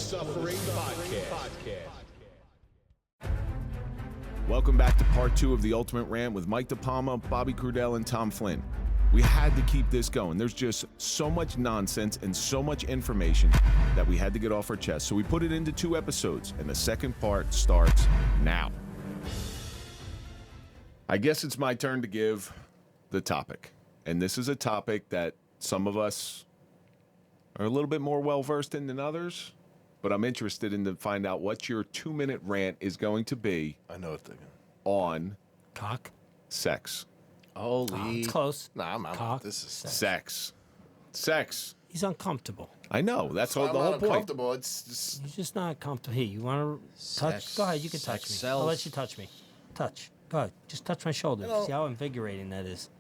Suffering Podcast. Welcome back to part 2 of the Ultimate Rant with Mike Palma, Bobby Crudell, and Tom Flynn. We had to keep this going. There's just so much nonsense and so much information that we had to get off our chest. So we put it into 2 episodes, and the second part starts now. I guess it's my turn to give the topic. And this is a topic that some of us are a little bit more well-versed in than others. But I'm interested in to find out what your 2-minute rant is going to be. I know what they're going on cock sex. Holy. It's close. Nah, I'm cock. This is Sex. He's uncomfortable. I know. That's the whole point. Uncomfortable. It's just... He's just not comfortable. Here, you want to touch? Go ahead. You can touch me. Sells. I'll let you touch me. Touch. Go ahead. Just touch my shoulder. See how invigorating that is.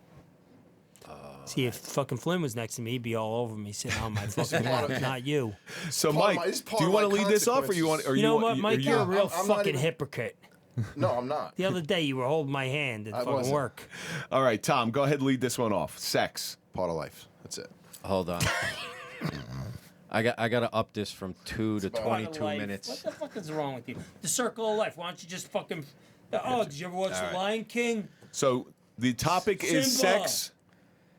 See, if fucking Flynn was next to me, he'd be all over me, sitting on my fucking lap, not you. So, Mike, do you want to lead this off, or you want? Or You know what, Mike? You're a real I'm fucking even- hypocrite. No, I'm not. The other day, you were holding my hand at I fucking wasn't. work. All right, Tom, go ahead and lead this one off. Sex. Part of life. That's it. Hold on. I gotta up this from 2 to 22 Life. minutes. What the fuck is wrong with you? The circle of life. Why don't you just fucking... Oh, did you ever watch The Lion King? So the topic is Simba. sex,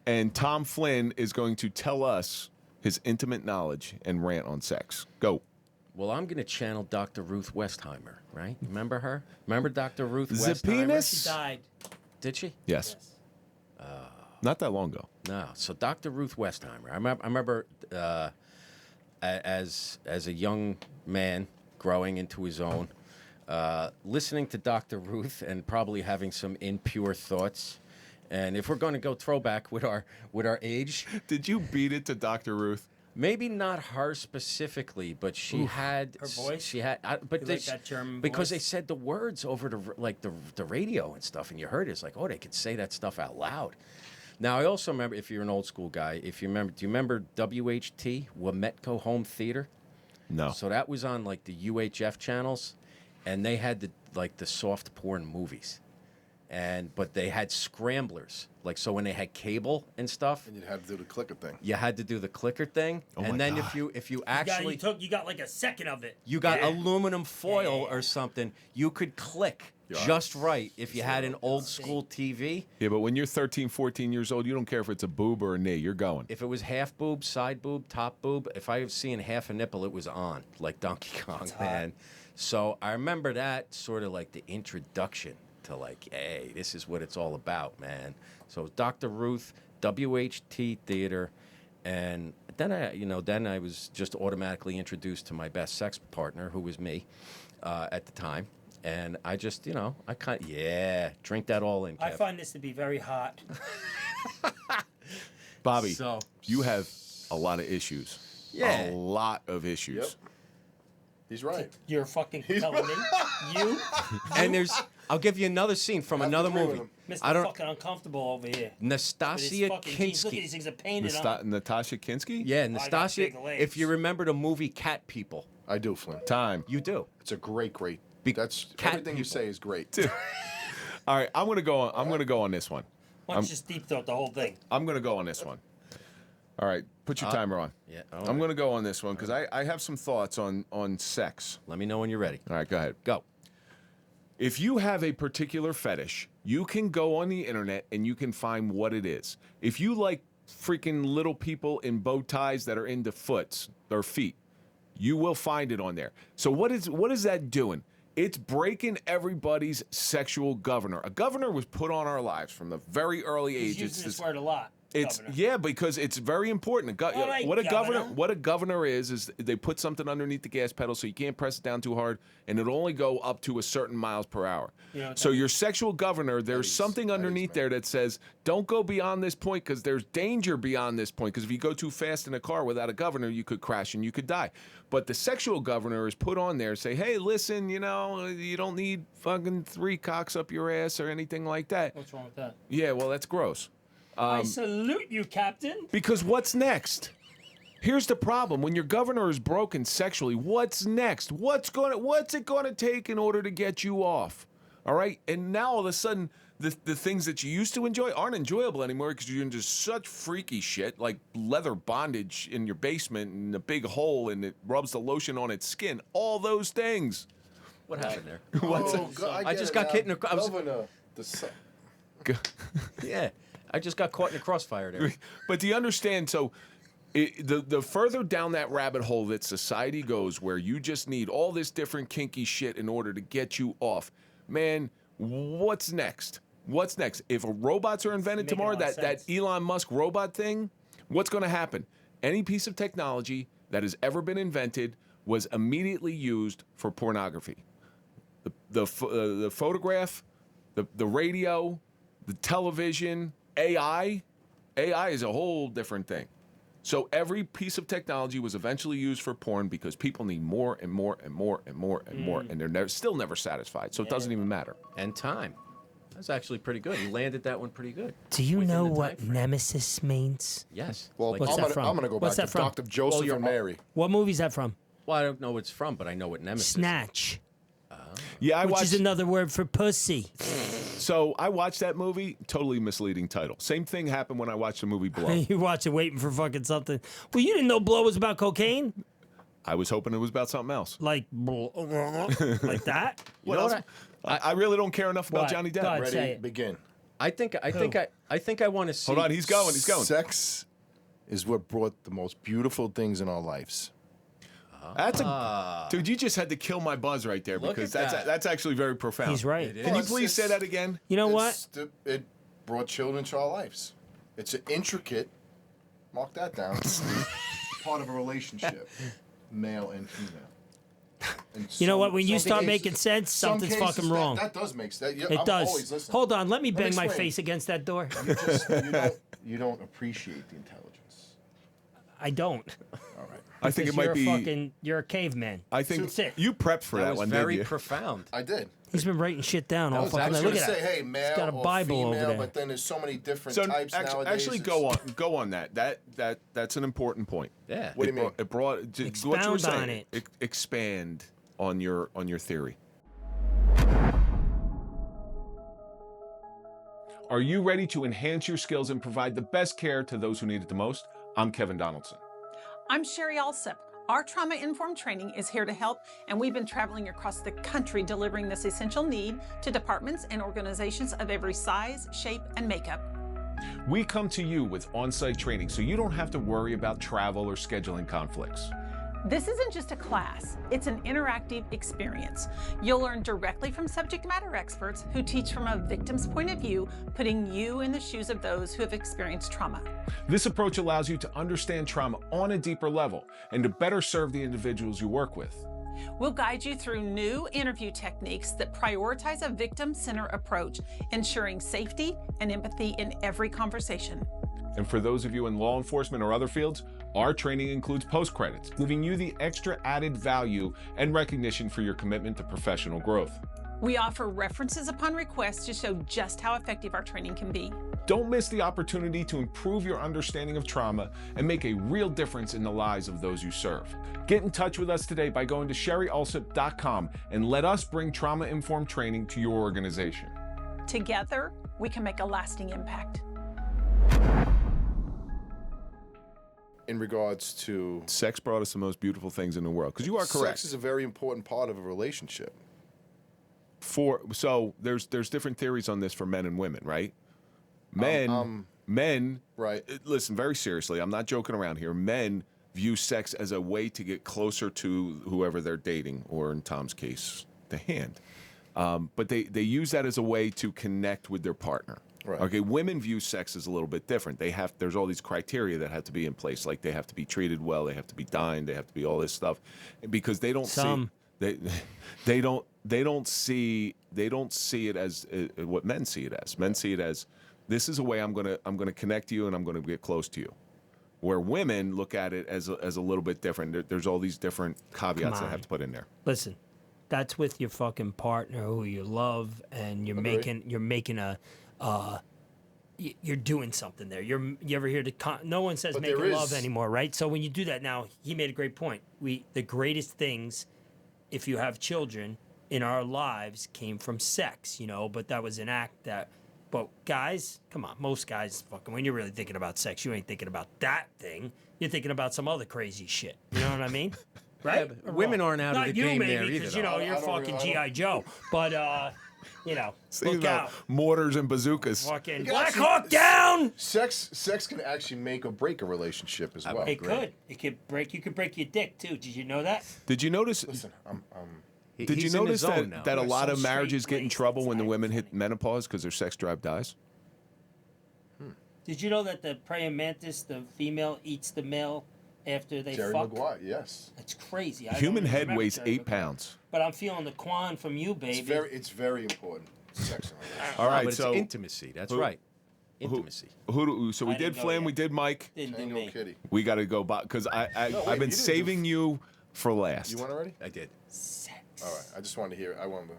and Tom Flynn is going to tell us his intimate knowledge and rant on sex. Go. Well, I'm gonna channel Dr. Ruth Westheimer, right? Remember her? Remember Dr. Ruth The Westheimer? penis? She died. Did she? Yes. Not that long ago. No. So Dr. Ruth Westheimer. I remember as a young man growing into his own, listening to Dr. Ruth and probably having some impure thoughts. And if we're going to go throwback with our age, Did you beat it to Dr. Ruth? maybe not her specifically, but she had Her voice? She had, but You they, like that German because voice? they said the words over the radio and stuff, and you heard it. It's like, oh, they could say that stuff out loud. Now I also remember, if you're an old school guy, if you remember, do you remember WHT, Wametco Home Theater? No. So that was on like the UHF channels, and they had the soft porn movies, but they had scramblers. Like, so when they had cable and stuff, And you'd have to do the clicker thing. you had to do the clicker thing, Oh and my then God. if you actually You got like a second of it. you got Yeah. aluminum foil or something, you could click just right if you had an old school TV. Yeah, but when you're 13, 14 years old, you don't care if it's a boob or a knee. You're going. If it was half boob, side boob, top boob, if I was seeing half a nipple, it was on, like Donkey Kong, man. So I remember that sort of like the introduction to like, hey, this is what it's all about, man. So Dr. Ruth, WHT Theater, and then I was just automatically introduced to my best sex partner, who was me at the time. And I just, drink that all in, Kev. I find this to be very hot. Bobby, So- you have a lot of issues. Yeah. A lot of issues. Yep. He's right. You're fucking telling me. You, And I'll give you another scene from another agree with movie. him. Mr. I don't, Fucking Uncomfortable over here. With his Nastasia fucking jeans. Look at Kinski. these things are painted on. Natasha Kinski? Yeah, got Nastasia. big legs. If you remember the movie Cat People, I do, Flynn. Time. you do. It's a great. That's cat everything you people. say is great. All right, I'm gonna go on. I'm gonna go on this one. Why don't you just deep throat the whole thing? I'm gonna go on this one. All right, put your timer on. Yeah. I'm gonna go on this one because I have some thoughts on sex. Let me know when you're ready. All right, go ahead. Go. If you have a particular fetish, you can go on the internet and you can find what it is. If you like freaking little people in bow ties that are into feet, you will find it on there. So what is that doing? It's breaking everybody's sexual governor. A governor was put on our lives from the very early age. He's using this word a lot. It's Governor. because it's very important. All right, What a Governor. governor is they put something underneath the gas pedal so you can't press it down too hard, and it'll only go up to a certain miles per hour. Yeah, So your sexual governor, there's is- something that is, underneath man. there that says don't go beyond this point because there's danger beyond this point. Because if you go too fast in a car without a governor, you could crash and you could die. But the sexual governor is put on there, say, hey, listen, you don't need fucking 3 cocks up your ass or anything like that. What's wrong with that? Yeah, well, that's gross. I salute you, Captain. Because what's next? Here's the problem. When your governor is broken sexually, what's next? What's it gonna take in order to get you off? All right? And now all of a sudden, the things that you used to enjoy aren't enjoyable anymore because you're into such freaky shit like leather bondage in your basement and a big hole and it rubs the lotion on its skin. All those things. What happened there? God, I just got hit in I was Yeah, I just got caught in a crossfire there. But do you understand? So, the further down that rabbit hole that society goes, where you just need all this different kinky shit in order to get you off, man, what's next? What's next? If robots are invented Making a tomorrow, lot of that sense. Elon Musk robot thing, what's going to happen? Any piece of technology that has ever been invented was immediately used for pornography. The photograph, the radio, the television, AI is a whole different thing. So every piece of technology was eventually used for porn because people need more and more and more and more and more, and they're still never satisfied. So it doesn't even matter. And time. That's actually pretty good. You landed that one pretty good. Do you Within know the what time frame. nemesis means? Yes. Well, Like- What's that from? I'm gonna go What's back that to from? Dr. Joseph you're- and Mary. What movie is that from? well, I don't know what it's from, but I know what Nemesis is. Snatch, Yeah, I which watched. is another word for pussy. So I watched that movie. Totally misleading title. Same thing happened when I watched the movie Blow. You watch it waiting for fucking something. Well, you didn't know Blow was about cocaine? I was hoping it was about something else. Like, like that? You know else? what? I really don't care enough about What? Johnny Go Depp. ahead. Say Ready, it. begin. I think I want to see. Hold on, he's going. He's going. Sex is what brought the most beautiful things in our lives. That's a dude. You just had to kill my buzz right there Look because at that. that's actually very profound. He's right. It Can you is. please say that again? You know what? It brought children to our lives. It's an intricate, mark that down, part of a relationship, male and female. And You know some- what? When you some start cases- making sense, some something's cases fucking wrong. That does make sense. It I'm does. always listening. Hold on. Let me bang my explain. face against that door. You don't appreciate the intelligence. I don't. All right. I think it Because might be. you're a caveman. I think That's it. you prepped for That that was one, very didn't you? profound. I did. He's been writing shit down all was fucking I was night. going Look to at say, that. hey, male got a or Bible over female, there. but then there's so many different So types nowadays. actually, go on that. That's an important point. Yeah. What do you mean? It brought what you were Expound saying. on it. Expand on your theory. Are you ready to enhance your skills and provide the best care to those who need it the most? I'm Kevin Donaldson. I'm Sherry Alsop. Our trauma-informed training is here to help, and we've been traveling across the country delivering this essential need to departments and organizations of every size, shape, and makeup. We come to you with on-site training so you don't have to worry about travel or scheduling conflicts. This isn't just a class, it's an interactive experience. You'll learn directly from subject matter experts who teach from a victim's point of view, putting you in the shoes of those who have experienced trauma. This approach allows you to understand trauma on a deeper level and to better serve the individuals you work with. We'll guide you through new interview techniques that prioritize a victim-centered approach, ensuring safety and empathy in every conversation. And for those of you in law enforcement or other fields, our training includes post-credits, giving you the extra added value and recognition for your commitment to professional growth. We offer references upon request to show just how effective our training can be. Don't miss the opportunity to improve your understanding of trauma and make a real difference in the lives of those you serve. Get in touch with us today by going to sherryalsop.com and let us bring trauma-informed training to your organization. Together, we can make a lasting impact. In regards to Sex brought us the most beautiful things in the world, because you are correct. sex is a very important part of a relationship. So there's different theories on this for men and women, right? Men, Right. listen, very seriously, I'm not joking around here. Men view sex as a way to get closer to whoever they're dating, or in Tom's case, the hand. But they use that as a way to connect with their partner. Right. Okay, women view sex as a little bit different. There's all these criteria that have to be in place, like they have to be treated well, they have to be dined, they have to be all this stuff, because they don't Some. see they don't see it as what men see it as. Men see it as, this is a way I'm gonna connect to you and I'm gonna get close to you. Where women look at it as a little bit different. There's all these different caveats that on. have to put in there. Listen, that's with your fucking partner who you love, and you're making a you're doing something there. You ever hear no one says But making there love is- anymore, right? So when you do that now, he made a great point. The greatest things, if you have children in our lives, came from sex, but that was an act that But guys, come on, most guys, fucking, when you're really thinking about sex, you ain't thinking about that thing. You're thinking about some other crazy shit. You know what I mean? Right? but women aren't out of Not the game maybe, there either, because though. you're I don't fucking really- G.I. Joe. But, look out. Mortars and bazookas. Fucking can Black actually- Hawk down! Sex can actually make or break a relationship as well. It could. It could break. You could break your dick, too. Did you know that? Did you notice? Listen, Did you He's in notice his zone now. that a You're lot so of marriages get in straight-laced, trouble it's when the not women funny. hit menopause because their sex drive dies? Did you know that the praying mantis, the female, eats the male after they Jerry fuck? Maguire, yes. It's crazy. I Human don't even head remember weighs Jerry 8 Maguire. pounds. But I'm feeling the quan from you, baby. It's very important. Sex and relationship. All No, right, but so it's intimacy. That's who- right. Intimacy. so we I did didn't go Flynn, yet. we did Mike. Didn't do Ain't no me. kitty. We got to go back because No, wait, I've you been didn't do- saving you for last. You want already? I did. Sex. All right. I just wanted to hear it. I wanted to.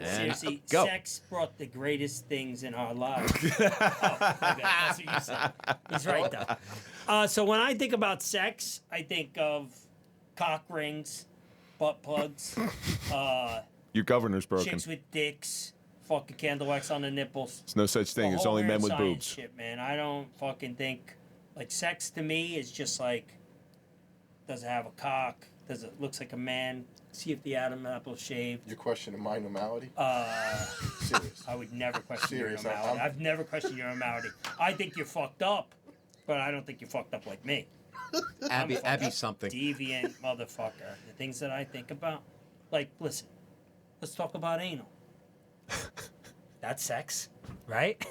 And Seriously, go. sex brought the greatest things in our lives. Oh, okay, that's what you said. He's right, though. So when I think about sex, I think of cock rings, butt plugs, Your governor's broken. chicks with dicks, fucking candle wax on the nipples. There's no such thing. The It's whole only men weird with science boobs. Shit, man. I don't fucking think like sex to me is just like, does it have a cock? Does it looks like a man? See if the Adam apple shaved. Your question of my normality? Serious. I would never question Serious, your normality. I'm- I've never questioned your normality. I think you're fucked up, but I don't think you're fucked up like me. Abby something. Deviant motherfucker. The things that I think about, like, listen, let's talk about anal. That's sex, right?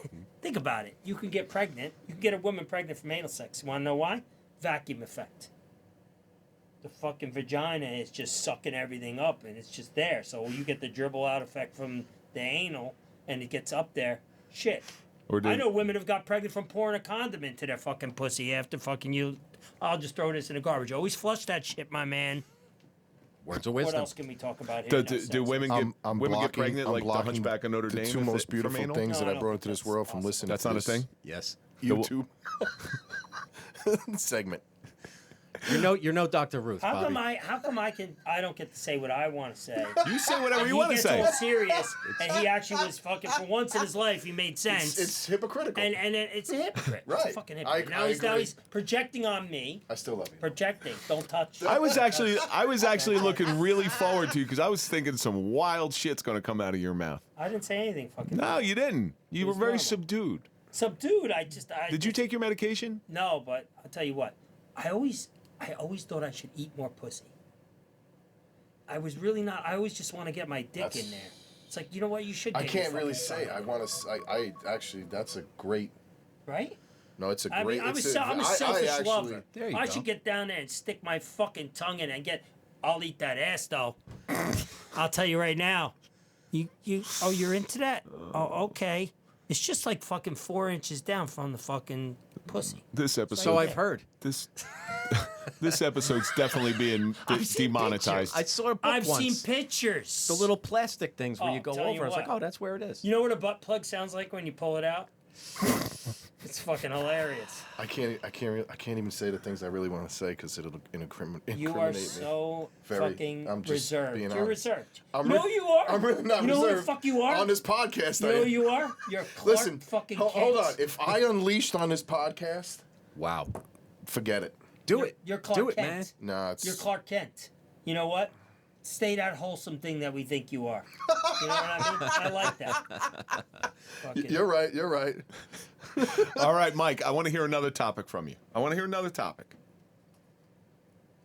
Think about it. You can get pregnant. You can get a woman pregnant from anal sex. You want to know why? Vacuum effect. The fucking vagina is just sucking everything up, and it's just there. So you get the dribble out effect from the anal, and it gets up there. Shit. I know women have got pregnant from pouring a condom into their fucking pussy after fucking you. I'll just throw this in the garbage. Always flush that shit, my man. Words of What wisdom. else can we talk about here? Do, in our do, do sex? women get I'm women get blocking- pregnant I'm like the blocking Hunchback of Notre the Dame? two most beautiful from anal? things No, that I I don't brought think into this that's world from possible. listening That's to not a this thing. Yes. YouTube segment. You're no Dr. Ruth, How Bobby. come I don't get to say what I want to say? You say whatever you He want to gets say. all serious, and he actually was fucking for once in his life. He made sense. It's hypocritical. and it's a hypocrite. It's a Right. fucking hypocrite. I now he's agree. projecting on me. I still love you. Projecting. Don't touch. I was actually looking really forward to because I was thinking some wild shit's going to come out of your mouth. I didn't say anything. Fucking. No, you didn't. You were was very normal. subdued. Subdued. Did you take your medication? No, but I'll tell you what. I always thought I should eat more pussy. I was really not. I always just want to get my dick That's- in there. It's like, you know what? You should. I get your can't really fucking say. tongue I out, want to. I actually. That's a great. Right? No, it's a I great. mean, I'm a it's selfish actually- lover. There you I go. should get down there and stick my fucking tongue in and get. I'll eat that ass though. I'll tell you right now. Oh, you're into that? Oh, okay. It's just like fucking 4 inches down from the fucking pussy. This So episode. I've heard. This this episode's definitely being I've seen demonetized. I saw a book I've once. seen pictures. The little plastic things where Oh, you go tell you over. It's like, what. oh, that's where it is. You know what a butt plug sounds like when you pull it out? It's fucking hilarious. I can't even say the things I really want to say because it'll incriminate You me. are so Very. fucking I'm just reserved. being You're honest. reserved. I'm you know re- who you are? I'm really not You know who reserved. the fuck you are? On this podcast, You I know am. who you are? You're Clark Listen, fucking hold Kent. on. If I unleashed on this podcast, Wow. forget it. Do it. You're Clark Do it, Kent. man. Nah, it's You're Clark Kent. You know what? Stay that wholesome thing that we think you are. You know what I mean? I like that. Fucking- You're right. You're right. All right, Mike, I want to hear another topic from you. I want to hear another topic.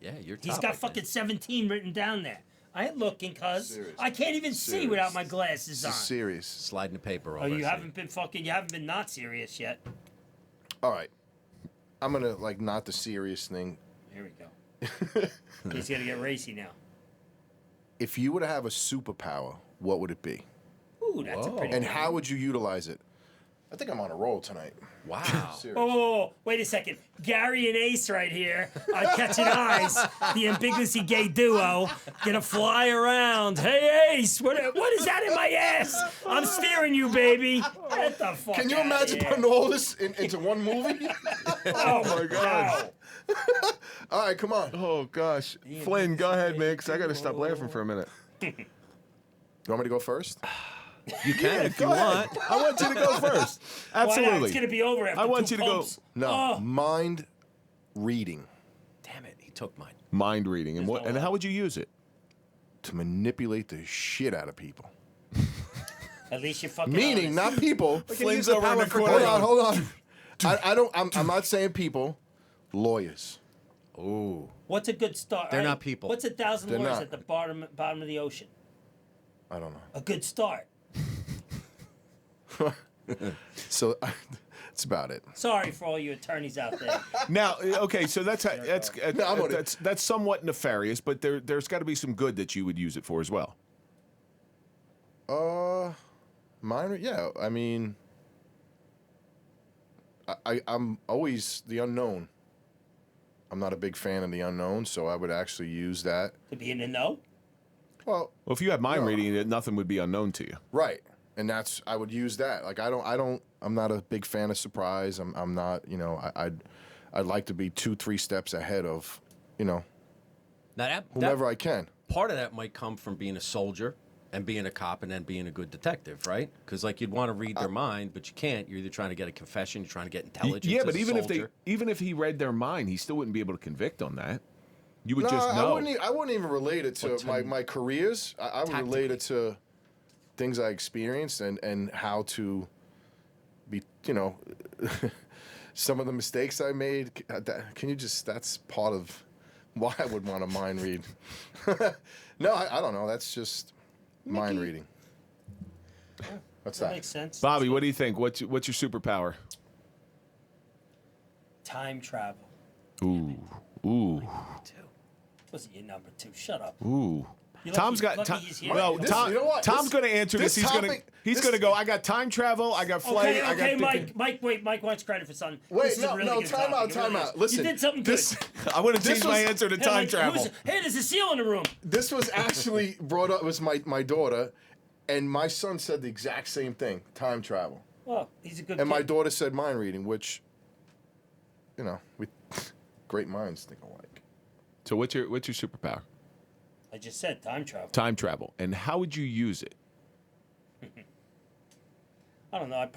Yeah, you're He's topic, got man. fucking 17 written down there. I ain't looking, cuz. Serious. I can't even see Serious. without my glasses on. This is serious. Sliding the paper Oh, over. you I see. haven't been fucking, you haven't been not serious yet. All right. I'm gonna not the serious thing. Here we go. He's gonna get racy now. If you were to have a superpower, what would it be? Ooh, that's a Whoa. pretty And good how one. would you utilize it? I think I'm on a roll tonight. Wow. Serious. Whoa, whoa, whoa, whoa, wait a second. Gary and Ace right here are catching eyes. The ambiguously gay duo gonna fly around. Hey Ace, what is that in my ass? I'm steering you, baby. Get the fuck Can you outta imagine here. putting all this into one movie? Oh my god. All right, come on. Oh, gosh. Flynn, go ahead, man, because I got to stop laughing for a minute. You want me to go first? You can if you want. I want you to go first. Why not? Absolutely. It's gonna be over after I want two you to go. pumps. No, Oh. mind reading Damn it, he took mine. Mind reading. And There's what? no And way. how would you use it? to manipulate the shit out of people. At least you're fucking Meaning, honest. not people. Flynn's over in the corner. Hold on. I'm not saying people. Lawyers. Ooh. What's a good start? They're All not people. What's 1,000 They're lawyers not. at the bottom of the ocean? I don't know. A good start. So that's about it. Sorry for all you attorneys out there. Now, okay, so that's No, I'm on it. that's somewhat nefarious, but there's got to be some good that you would use it for as well. Minor. Yeah. I mean, I'm always the unknown. I'm not a big fan of the unknown, so I would actually use that. To be in the know? Well, Well, if you had mind No. reading, nothing would be unknown to you. right. And I would use that. Like I'm not a big fan of surprise. I'm not, I'd like to be 2-3 steps ahead of, Now that whomever I can. part of that might come from being a soldier and being a cop and then being a good detective, right? Because like you'd want to read their mind, but you can't. You're either trying to get a confession, you're trying to get intelligence. Yeah, but as a soldier. even if he read their mind, he still wouldn't be able to convict on that. You would No, just know. I wouldn't even relate it to my careers. I would relate it to things I experienced and how to be, some of the mistakes I made. That's part of why I would want to mind read. No, I don't know. That's just mind reading. What's That that? makes sense. Bobby, what do you think? What's your superpower? Time travel. Ooh. Wasn't your number 2? Shut up. Ooh. You're Tom's lucky- got. lucky he's here. No, This- Tom, you know what? Tom's This- going to answer this. this topic- He's going to go. I got time travel. I got flight. I Okay, got. Mike, wait, Mike wants credit for something. Wait, This is a no, really good time out, topic. It really time is. out. Listen, You did something this- good. I want to This change my was- answer to Hey, time Mike, travel. hey, there's a seal in the room. This was actually brought up. It was my daughter, and my son said the exact same thing. Time travel. Well, he's a good And my kid. daughter said mind reading, which, we great minds think alike. So what's your superpower? I just said time travel. Time travel. And how would you use it? I don't know.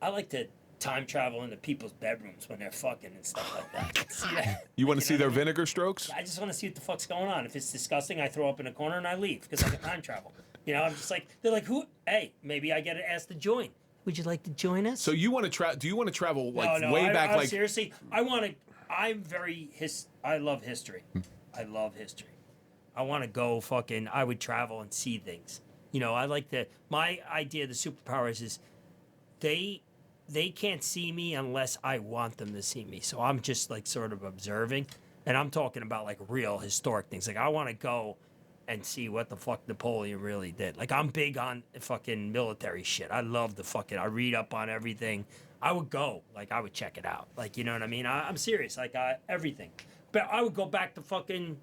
I like to time travel into people's bedrooms when they're fucking and stuff like that. See that? You want to see know their what I mean? vinegar strokes? I just want to see what the fuck's going on. If it's disgusting, I throw up in a corner and I leave because I can time travel. I'm just like, they're like, who? Hey, maybe I get asked to join. Would you like to join us? So you want to do you want to travel like no, way back? Like seriously, I love history. I love history. I want to go fucking. I would travel and see things. I like my idea of the superpowers is they can't see me unless I want them to see me. So I'm just like sort of observing, and I'm talking about like real historic things. Like I want to go and see what the fuck Napoleon really did. Like I'm big on fucking military shit. I love I read up on everything. I would go, like I would check it out. Like, you know what I mean? I'm serious, like everything. But I would go back to fucking,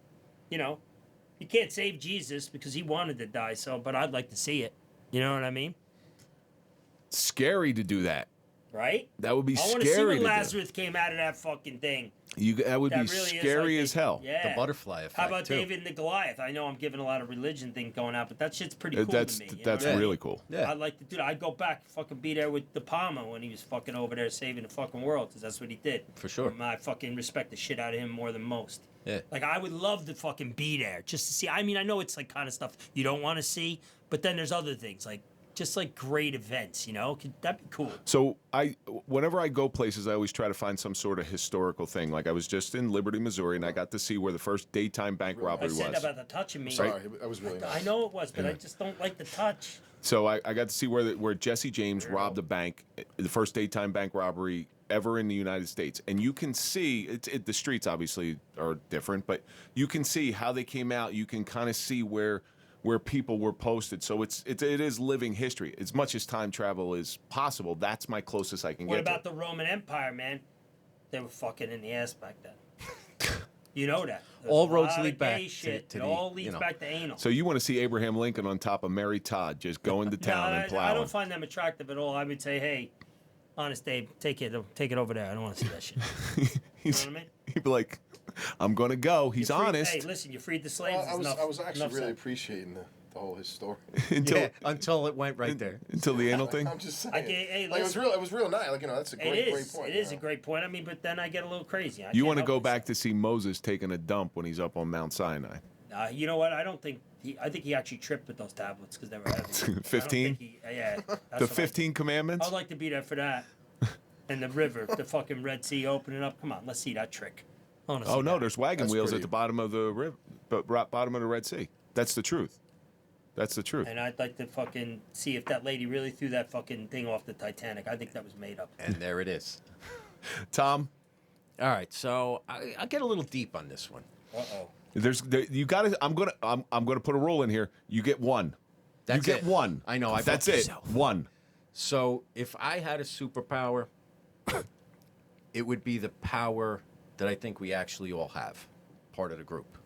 you can't save Jesus because he wanted to die, but I'd like to see it. You know what I mean? scary to do that. Right? That would be I want to see scary when to do. Lazarus came out of that fucking thing. That would be That really is scary like as hell. Yeah. The butterfly effect. How about too. David and the Goliath? I know I'm giving a lot of religion thing going out, but that shit's pretty cool That's to me. You know that's what I mean? really cool. Yeah. I'd like to do that. I'd go back, fucking be there with the Palma when he was fucking over there saving the fucking world, because that's what he did. For sure. I fucking respect the shit out of him more than most. Yeah. Like, I would love to fucking be there just to see. I mean, I know it's like kind of stuff you don't want to see, but then there's other things, like just like great events, you know? That'd be cool. So whenever I go places, I always try to find some sort of historical thing. Like I was just in Liberty, Missouri, and I got to see where the first daytime bank I robbery said was. about the touching me. Sorry, that was really I nice. know it was, but I just don't like the touch. So I got to see where Jesse James robbed a bank, the first daytime bank robbery ever in the United States. And you can see, the streets obviously are different, but you can see how they came out. You can kind of see where people were posted. So it is living history. As much as time travel is possible, that's my closest I can What get about to. the Roman Empire, man? They were fucking in the ass back then. You know that. There's All a roads lot of lead back gay to- shit. to It the, all you leads know. back to anal. So you want to see Abraham Lincoln on top of Mary Todd just going to town and I plowing. don't find them attractive at all. I would say, hey, honest Dave, take it over there. I don't want to see that shit. You know what I mean? He'd be like, I'm going to go. He's You freed- honest. Hey, listen, you freed the slaves. I was Enough- actually enough really said. appreciating the the whole his story. Until it went right there. Until the anal thing. I'm just saying. Hey, like, it was real nice. Like, you know, that's a great point. It is a great point. I mean, but then I get a little crazy. You want to go back to see Moses taking a dump when he's up on Mount Sinai. You know what? I don't think I think he actually tripped with those tablets because they were heavy. 15? Yeah. The 15 commandments? I'd like to be there for that. And the river, the fucking Red Sea opening up. Come on, let's see that trick. Oh, no, there's wagon That's wheels pretty- at the bottom of the river, bottom of the Red Sea. That's the truth. That's the truth. And I'd like to fucking see if that lady really threw that fucking thing off the Titanic. I think that was made up. And there it is. Tom? All right, so I'll get a little deep on this one. Uh-oh. You got to. I'm gonna put a rule in here. You get one. That's you get it. one. I know. That's it. One. So if I had a superpower, it would be the power that I think we actually all have, part of the group.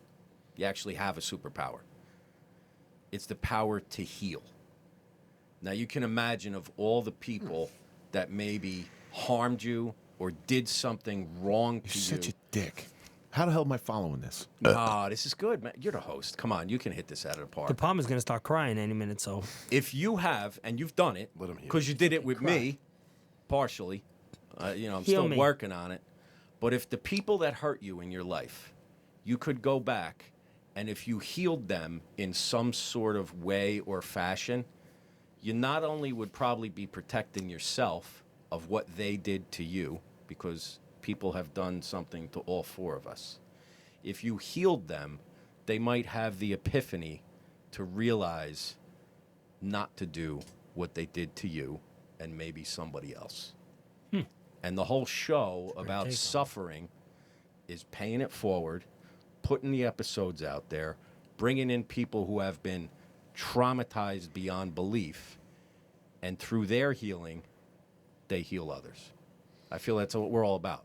You actually have a superpower. It's the power to heal. Now you can imagine of all the people that maybe harmed you or did something wrong to You're you. such a dick. How the hell am I following this? Ah, this is good, man. You're the host. Come on, you can hit this out of the park. The Palma's going to start crying any minute, so. If you have, and you've done it, Let him hear because you did it with me, partially, I'm Heal still me. working on it. But if the people that hurt you in your life, you could go back, and if you healed them in some sort of way or fashion, you not only would probably be protecting yourself of what they did to you, because people have done something to all four of us. If you healed them, they might have the epiphany to realize not to do what they did to you and maybe somebody else. And the whole show about take on it. suffering is paying it forward, putting the episodes out there, bringing in people who have been traumatized beyond belief, and through their healing, they heal others. I feel that's what we're all about.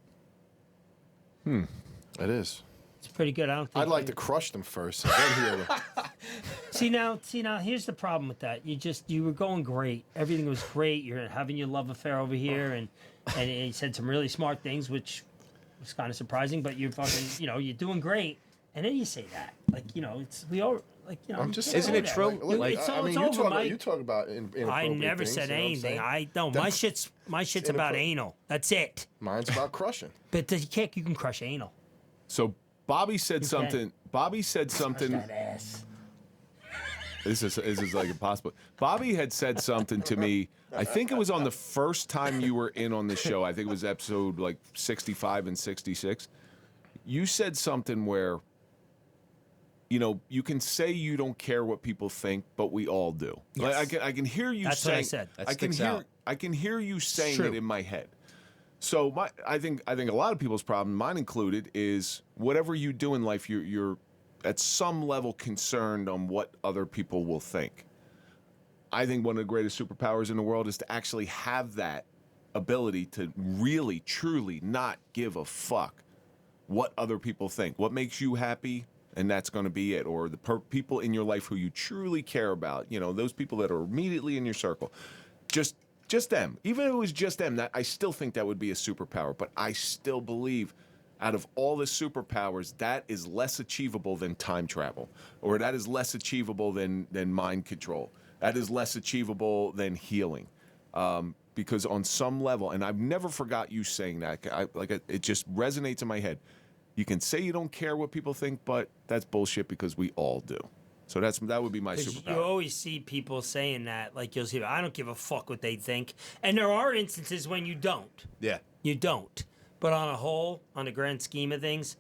It is. It's pretty good. I don't think I'd like to crush them first and then heal them. See now, here's the problem with that. You were going great. Everything was great. You're having your love affair over here, and he said some really smart things, which was kind of surprising. But you're fucking, you're doing great, and then you say that, we all I'm just Isn't saying. it true? Like, It's I all- mean, it's over, Mike. you talk about inappropriate I never things, said you know what I'm anything. saying? I don't. My shit's about anal. That's it. Mine's about crushing. But you can crush anal. So Bobby said You something. Bobby said something. That ass. This is like impossible. Bobby had said something to me. I think it was on the first time you were in on the show. I think it was episode like 65 and 66. You said something where, you can say you don't care what people think, but we all do. Yes. Like I can hear you That's what saying. I said. That I can sticks hear. out. I can hear you saying true. it in my head. So I think a lot of people's problem, mine included, is whatever you do in life, you're at some level concerned on what other people will think. I think one of the greatest superpowers in the world is to actually have that ability to really, truly not give a fuck what other people think. What makes you happy, and that's going to be it. Or the people in your life who you truly care about, those people that are immediately in your circle. Just them. Even if it was just them, I still think that would be a superpower. But I still believe out of all the superpowers, that is less achievable than time travel. Or that is less achievable than mind control. That is less achievable than healing. Because on some level, and I've never forgot you saying that. It just resonates in my head. You can say you don't care what people think, but that's bullshit because we all do. So that would be my 'Cause superpower. you always see people saying that, like you'll see, I don't give a fuck what they think. And there are instances when you don't. Yeah. You don't. But on a whole, on the grand scheme of things,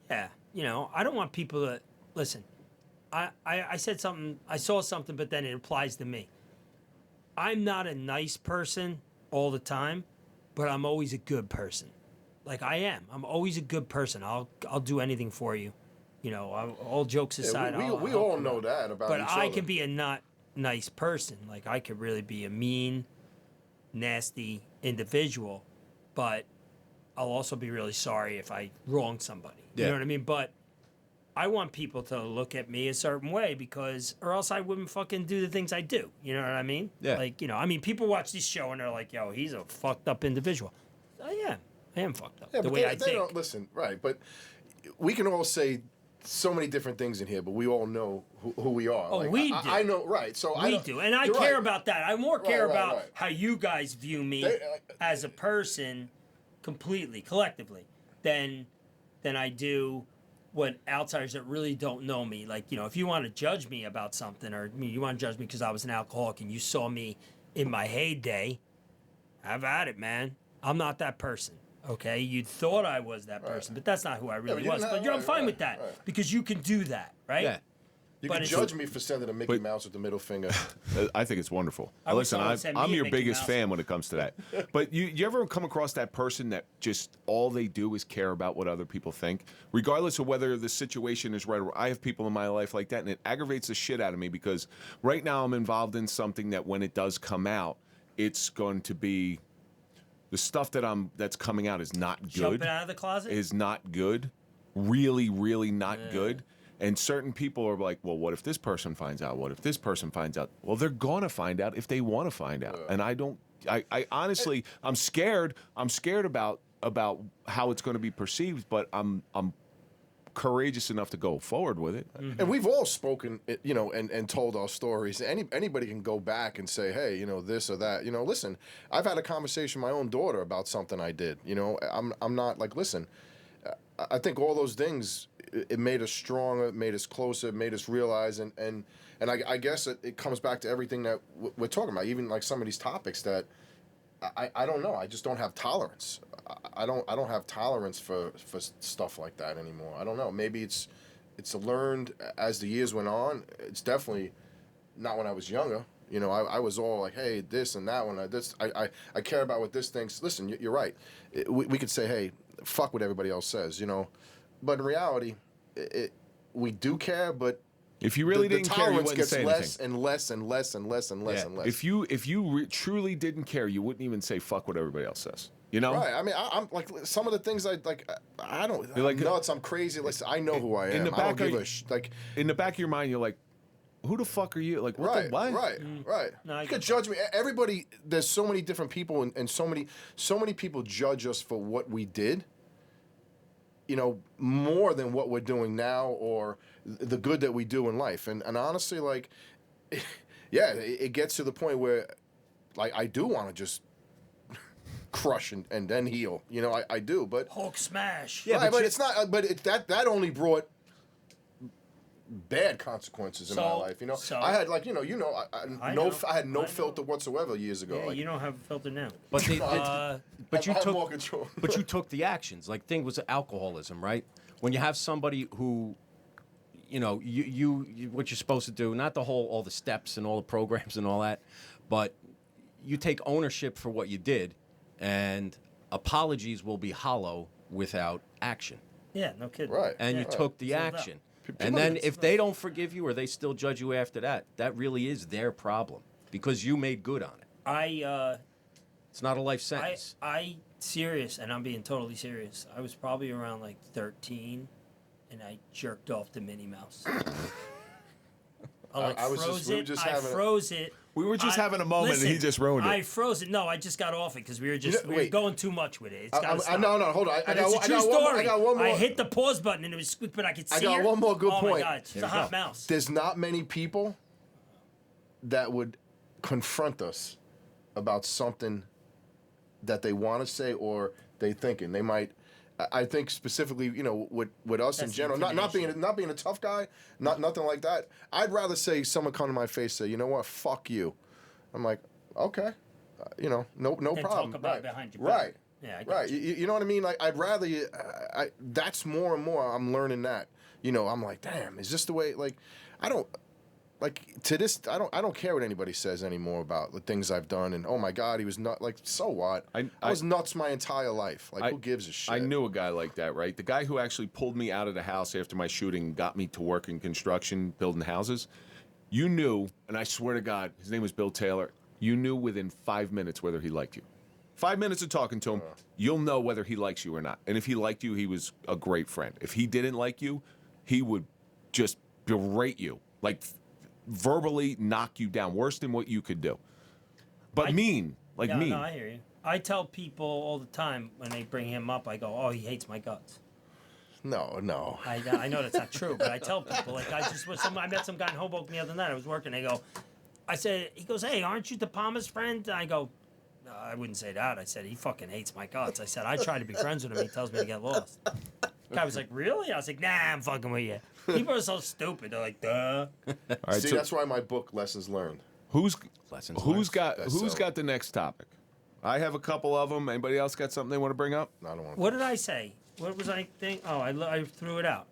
yeah, I don't want people to listen. I said something, I saw something, but then it applies to me. I'm not a nice person all the time, but I'm always a good person. Like I am. I'm always a good person. I'll do anything for you. All jokes aside. Yeah, we I'll all come know out. that about But each I other. can be a not nice person. Like I could really be a mean, nasty individual, but I'll also be really sorry if I wrong somebody. You Yeah. know what I mean? But I want people to look at me a certain way or else I wouldn't fucking do the things I do. You know what I mean? Yeah. Like, people watch this show and they're like, yo, he's a fucked up individual. I am fucked up. Yeah, the but way they I think. don't listen, right? But we can all say so many different things in here, but we all know who we are. Oh, we do. I know, right? So We do, and I you're care right. about that. I more care Right, about right. how you guys view me as a person, completely, collectively, than I do what outsiders that really don't know me. Like, if you want to judge me about something, or you want to judge me because I was an alcoholic and you saw me in my heyday, have at it, man. I'm not that person. Okay, you thought I was that person, but that's not who I really but was. But I'm fine with that because you can do that, right? Yeah. You But can it's- judge me for sending a Mickey Mouse with the middle finger. I think it's wonderful. I wish Listen, someone sent me I'm a your Mickey biggest Mouse. fan when it comes to that. But you ever come across that person that just all they do is care about what other people think, regardless of whether the situation is right or I have people in my life like that, and it aggravates the shit out of me because right now I'm involved in something that when it does come out, it's going to be the stuff that's coming out is not good. Jumping out of the closet? Is not good. Really, really not good. And certain people are like, well, what if this person finds out? What if this person finds out? Well, they're going to find out if they want to find out. And I honestly, I'm scared. I'm scared about how it's going to be perceived, but I'm courageous enough to go forward with it. And we've all spoken, and told our stories. Anybody can go back and say, hey, this or that. Listen, I've had a conversation with my own daughter about something I did. I'm not like, listen, I think all those things, it made us stronger, it made us closer, it made us realize, and I guess it comes back to everything that we're talking about, even like some of these topics that I don't know. I just don't have tolerance. I don't have tolerance for stuff like that anymore. I don't know. Maybe it's learned as the years went on. It's definitely not when I was younger. I was all like, hey, this and that one. I care about what this thinks. Listen, you're right. We could say, hey, fuck what everybody else says, But in reality, we do care, but If you really the didn't care, you tolerance wouldn't gets say less anything. and less and less and less and less Yeah. and less. If you truly didn't care, you wouldn't even say fuck what everybody else says. Right. I mean, I'm like some of the things I don't. You're like, I'm nuts. I'm crazy. Listen, I know who I am. I don't give a like. In the back of your mind, you're like, who the fuck are you? Like, what Right, the what? right. No, I You get could judge me. Everybody. There's so many different people, and so many people judge us for what we did. More than what we're doing now or the good that we do in life. And honestly, like, it gets to the point where, like, I do want to just crush and then heal. I do, but Hulk smash. Yeah, right, but but it's not. But that only brought bad consequences in my So- life. so- I had like I know. had no I know. filter whatsoever years ago. Yeah, like, you don't have a filter now. But but you I have took more control. but you took the actions. Like thing was alcoholism, right? When you have somebody who, you what you're supposed to do, not all the steps and all the programs and all that, but you take ownership for what you did, and apologies will be hollow without action. Yeah, no kidding. Right. And you Yeah. took the So that- action. And then if they don't forgive you or they still judge you after that, that really is their problem because you made good on it. It's not a life sentence. I serious, and I'm being totally serious. I was probably around like 13, and I jerked off to Minnie Mouse. I was just- we were just having a- froze it. We were just having a moment and he just ruined it. I froze it. No, I just got off it because we were wait. going too much with it. It's gotta stop. No, hold on. I But got, it's a I true got one, story. I got one more. I hit the pause button and it was squeak, but I could see I got her. one more good Oh point. my God, she's a hot mouse. There's not many people that would confront us about something that they want to say or they thinking. They might. I think specifically, with us in That's general, not being a tough guy, nothing like that. I'd rather say someone come to my face and say, you know what, fuck you. I'm like, okay, no And problem. talk about right. it behind your back. Right. Yeah, I get Right. you. You know what I mean? Like, I'd rather you. That's more and more. I'm learning that. I'm like, damn, is this the way? Like, I don't. Like to this, I don't care what anybody says anymore about the things I've done. And oh my God, he was not like. So what? I was nuts my entire life. Like, who gives a shit? I knew a guy like that, right? The guy who actually pulled me out of the house after my shooting and got me to work in construction, building houses. You knew, and I swear to God, his name was Bill Taylor. You knew within 5 minutes whether he liked you. 5 minutes of talking to him, you'll know whether he likes you or not. And if he liked you, he was a great friend. If he didn't like you, he would just berate you, like verbally knock you down, worse than what you could do. But mean. No, I hear you. I tell people all the time when they bring him up, I go, oh, he hates my guts. No. I know that's not true, but I tell people, like, I met some guy in Hoboken the other night. I was working. He goes, hey, aren't you the Palma's friend? I go, no, I wouldn't say that. I said, he fucking hates my guts. I said, I try to be friends with him. He tells me to get lost. The guy was like, really? I was like, nah, I'm fucking with you. People are so stupid. They're like, duh. All right, See, so that's why my book, Lessons Learned. who's Lessons got That's got the next topic? I have a couple of them. Anybody else got something they want to bring up? I don't want What did I say? What was I think? Oh, I threw it out.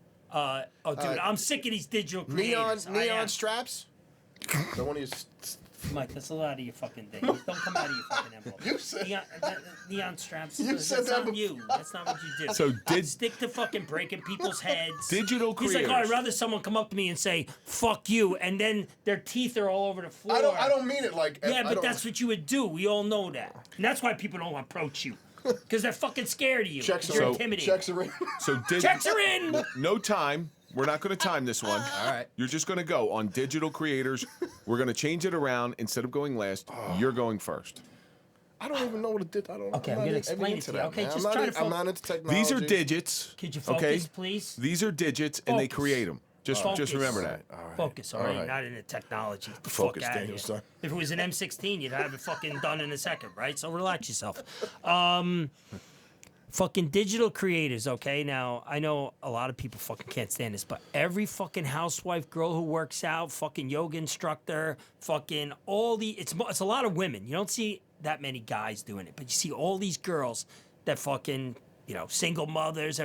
Dude, I'm sick of these digital creators. Neon straps? Don't want to use... Mike, that's a lot of your fucking thing. Don't come out of your fucking envelope. You said... Neon straps. You That's said that not you. That's not what you do. So Stick to fucking breaking people's heads. Digital He's creators. like, oh, I'd rather someone come up to me and say, fuck you, and then their teeth are all over the floor. I don't mean it like... Yeah, but that's what you would do. We all know that. And that's why people don't approach you. Because they're fucking scared of you. Checks You're are intimidated. Checks are in. So Checks are in! No time. We're not going to time this one. All right. You're just going to go on digital creators. We're going to change it around. Instead of going last, you're going first. I don't even know what it did. I don't. Okay, I'm gonna explain it to you. Okay, man. just I'm try not, to I'm not into technology. These are digits. Could you focus, okay? please? These are digits, and they Focus. create them. Just Focus. remember that. All right. Focus, all right? Not into technology. The Focus, fuck out Daniel, of son. here. If it was an M16, you'd have it fucking done in a second, right? So relax yourself. Fucking digital creators, okay? Now, I know a lot of people fucking can't stand this, but every fucking housewife girl who works out, fucking yoga instructor, fucking it's a lot of women. You don't see that many guys doing it, but you see all these girls that fucking, single mothers,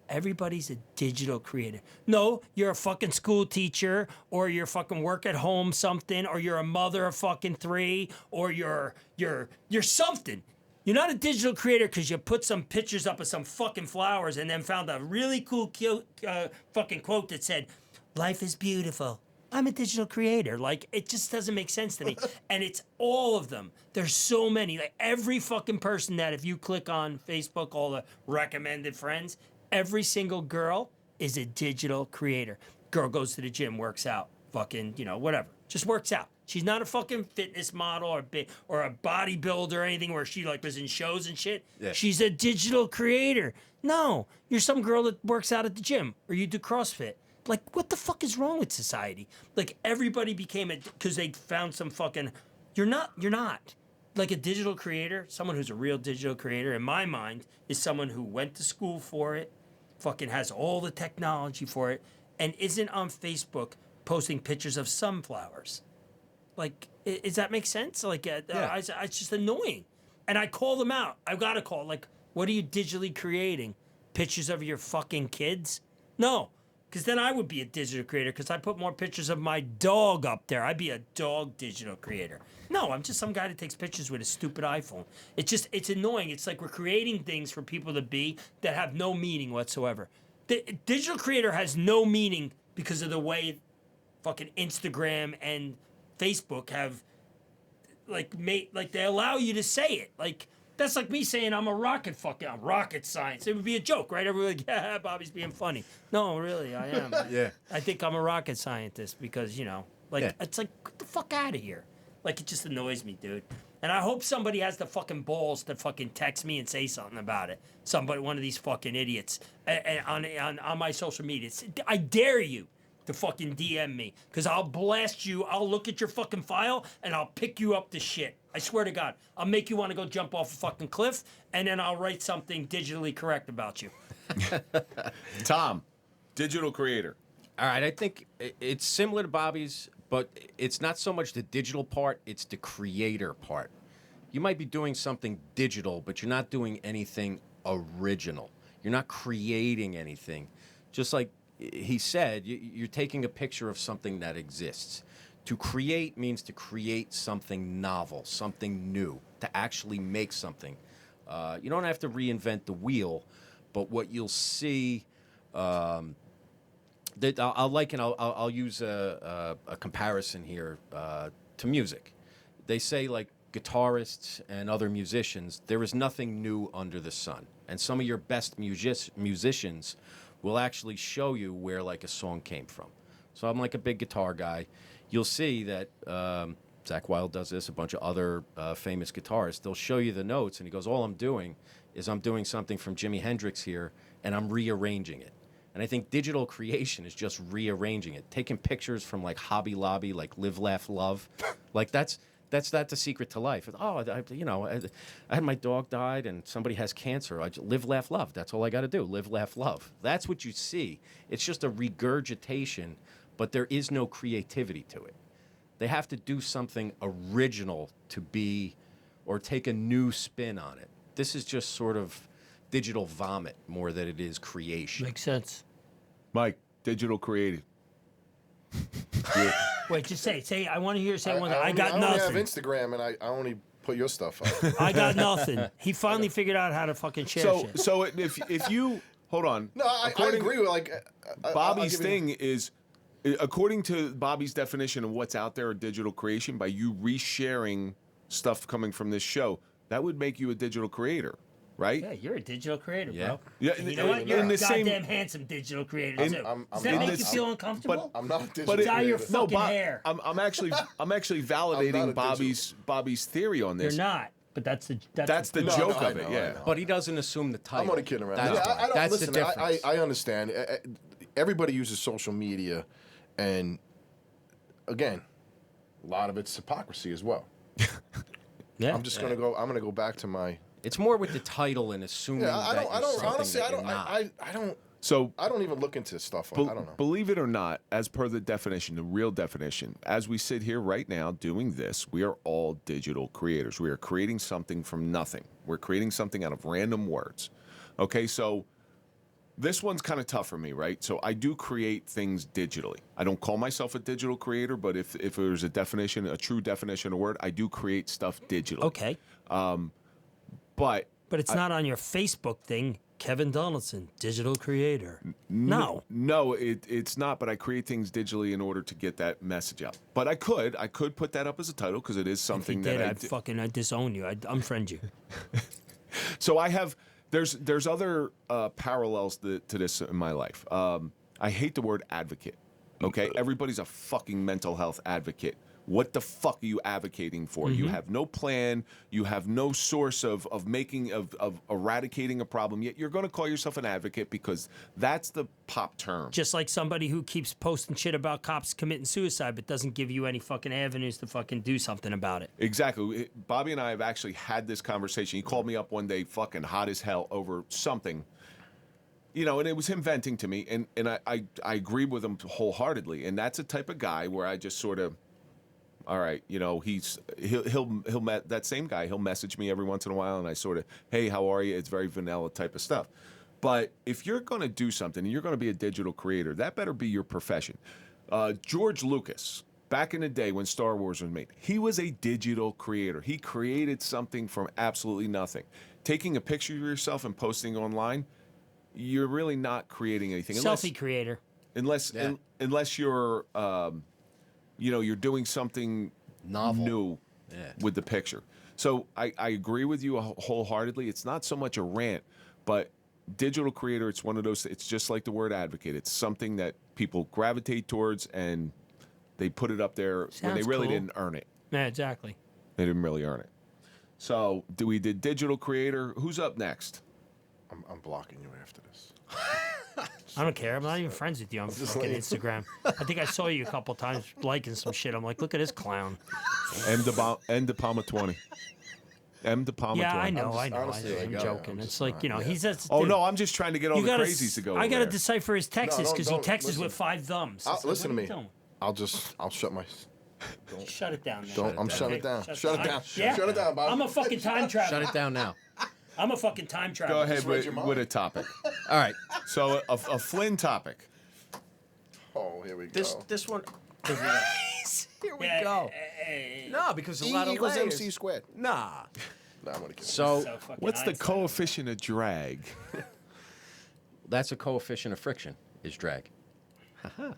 everybody's a digital creator. No, you're a fucking school teacher, or you're fucking work at home something, or you're a mother of fucking 3, or you're something. You're not a digital creator because you put some pictures up of some fucking flowers and then found a really cool, cute fucking quote that said, "Life is beautiful." I'm a digital creator. Like, it just doesn't make sense to me. And it's all of them. There's so many. Like, every fucking person that if you click on Facebook, all the recommended friends, every single girl is a digital creator. Girl goes to the gym, works out, fucking, whatever. Just works out. She's not a fucking fitness model or a bodybuilder or anything where she like was in shows and shit. Yeah. She's a digital creator. No, you're some girl that works out at the gym or you do CrossFit. Like, what the fuck is wrong with society? Like, everybody became because they found some fucking. You're not. Like, a digital creator, someone who's a real digital creator, in my mind, is someone who went to school for it, fucking has all the technology for it, and isn't on Facebook posting pictures of sunflowers. Like, does that make sense? Like, it's just annoying. And I call them out. I've got to call. Like, what are you digitally creating? Pictures of your fucking kids? No. Because then I would be a digital creator because I put more pictures of my dog up there. I'd be a dog digital creator. No, I'm just some guy that takes pictures with a stupid iPhone. It's annoying. It's like we're creating things for people to be that have no meaning whatsoever. The digital creator has no meaning because of the way fucking Instagram and Facebook have they allow you to say it. Like, that's like me saying I'm rocket science. It would be a joke, right? Everybody like, yeah, Bobby's being funny. No, really, I am. Yeah. I think I'm a rocket scientist because, it's like, get the fuck out of here. Like, it just annoys me, dude. And I hope somebody has the fucking balls to fucking text me and say something about it. One of these fucking idiots on my social media. I dare you to fucking DM me, because I'll blast you. I'll look at your fucking file and I'll pick you up to shit. I swear to God. I'll make you want to go jump off a fucking cliff, and then I'll write something digitally correct about you. Tom, digital creator. All right, I think it's similar to Bobby's, but it's not so much the digital part, it's the creator part. You might be doing something digital, but you're not doing anything original. You're not creating anything. Just like he said, you're taking a picture of something that exists. To create means to create something novel, something new, to actually make something. You don't have to reinvent the wheel, but what you'll see, I'll use a comparison here to music. They say, like, guitarists and other musicians, there is nothing new under the sun. And some of your best musicians will actually show you where, like, a song came from. So I'm like a big guitar guy. You'll see that Zakk Wylde does this, a bunch of other famous guitarists. They'll show you the notes, and he goes, all I'm doing is I'm doing something from Jimi Hendrix here, and I'm rearranging it. And I think digital creation is just rearranging it, taking pictures from like Hobby Lobby, like Live, Laugh, Love. Like that's not the secret to life. Oh, I had my dog died and somebody has cancer. I just live, laugh, love. That's all I got to do. Live, laugh, love. That's what you see. It's just a regurgitation, but there is no creativity to it. They have to do something original to be, or take a new spin on it. This is just sort of digital vomit more than it is creation. Makes sense. Mike, digital creative. Wait, just say. I want to hear you say one thing. I I got only have nothing. Instagram, and I only put your stuff up. I got nothing. He finally figured out how to fucking share shit. So if you hold on, No, I agree with like Bobby's thing is, according to Bobby's definition of what's out there, digital creation, by you resharing stuff coming from this show, that would make you a digital creator, right? Yeah, you're a digital creator, Yeah. bro. Yeah, And you know what? You're in a the same- goddamn handsome digital creator, too. Does that in make this- you feel uncomfortable? I'm not a digital But it- Dye your creator. fucking Bob, hair. I'm actually validating I'm not a Bobby's theory on You're this. not. But that's the the No, joke no, of I it, know, yeah. I know. But he doesn't assume the title. I'm only kidding around. That's, Yeah, why. I don't That's listen. the difference. I understand. Everybody uses social media, and again, a lot of it's hypocrisy as well. Yeah. I'm just gonna go. I'm gonna go back to my. It's more with the title and assuming Yeah, I that don't. I you're don't. something Honestly, that I you're don't. not. I don't. So I don't even look into stuff. I don't know. Believe it or not, as per the definition, the real definition, as we sit here right now doing this, we are all digital creators. We are creating something from nothing. We're creating something out of random words. Okay, so this one's kind of tough for me, right? So I do create things digitally. I don't call myself a digital creator, but if there's a definition, a true definition of word, I do create stuff digitally. Okay. But But it's not on your Facebook thing. Kevin Donaldson, digital creator. No. No, it's not. But I create things digitally in order to get that message out. But I could put that up as a title because it is If he something did, that I'd disown you. I'd unfriend you. So I have there's other parallels to this in my life. I hate the word advocate. Okay, everybody's a fucking mental health advocate. What the fuck are you advocating for? You have no plan. You have no source of eradicating a problem. Yet you're going to call yourself an advocate because that's the pop term. Just like somebody who keeps posting shit about cops committing suicide but doesn't give you any fucking avenues to fucking do something about it. Exactly. Bobby and I have actually had this conversation. He called me up one day, fucking hot as hell, over something. You know, and it was him venting to me, and I agree with him wholeheartedly. And that's a type of guy where I just sort of, all right, you know, he'll that same guy, he'll message me every once in a while, and I sort of, hey, how are you? It's very vanilla type of stuff. But if you're going to do something and you're going to be a digital creator, that better be your profession. George Lucas, back in the day when Star Wars was made, he was a digital creator. He created something from absolutely nothing. Taking a picture of yourself and posting online, you're really not creating anything. Selfie creator. Unless you're, you know, you're doing something Novel. new with the picture. So I agree with you wholeheartedly. It's not so much a rant, but digital creator, it's one of those, it's just like the word advocate. It's something that people gravitate towards and they put it up there when they Sounds really cool. didn't earn it. Yeah, exactly. They didn't really earn it. So we did digital creator. Who's up next? I'm blocking you after this. I don't care. I'm not even friends with you on fucking Instagram. I think I saw you a couple times liking some shit. I'm like, look at this clown. M de Palma 20. M de Palma 20. Yeah, I know. honestly, I'm like, joking. I'm It's just like, not- you know, yeah. he's just. Oh, no, I'm just trying to get all the crazies to go I over got to there. decipher his texts No, because he don't- texts listen. with 5 thumbs. It's like, Listen to what are me. you doing? I'll shut my. Shut it down. Now. Don't. I'm shutting it down. Shut it down. Yeah. Shut it down, Bob. I'm a fucking time traveler. Shut it down now. I'm a fucking time traveler. Go ahead read your mind. with a topic. All right. So a Flynn topic. Oh, here we go. This one. Here we Yeah, go. No, because a lot of equals layers. MC squared. Nah. Nah, I'm gonna kill So So fucking What's the Einstein. coefficient of drag? that's a coefficient of friction. Is drag. Haha.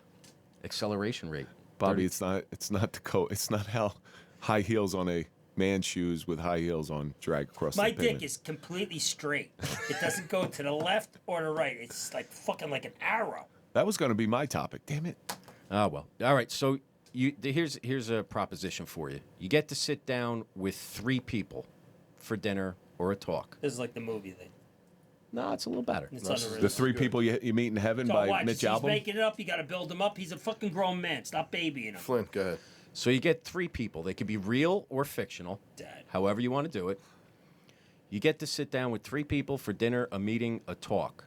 Acceleration rate. Bobby, 30 it's not how high heels on a man's shoes with high heels on drag across My the pavement. dick is completely straight. It doesn't go to the left or the right. It's like fucking like an arrow. That was going to be my topic. Damn it. Oh well. All right. So here's a proposition for you. You get to sit down with 3 people for dinner or a talk. This is like the movie thing. No, it's a little better. It's No, this is unrealistic. The three people you meet in heaven So by watch, Mitch he's Albom. making it up. You got to build him up. He's a fucking grown man. Stop babying him. Flint, go ahead. So you get three people. They could be real or fictional, Dad. however you want to do it. You get to sit down with three people for dinner, a meeting, a talk.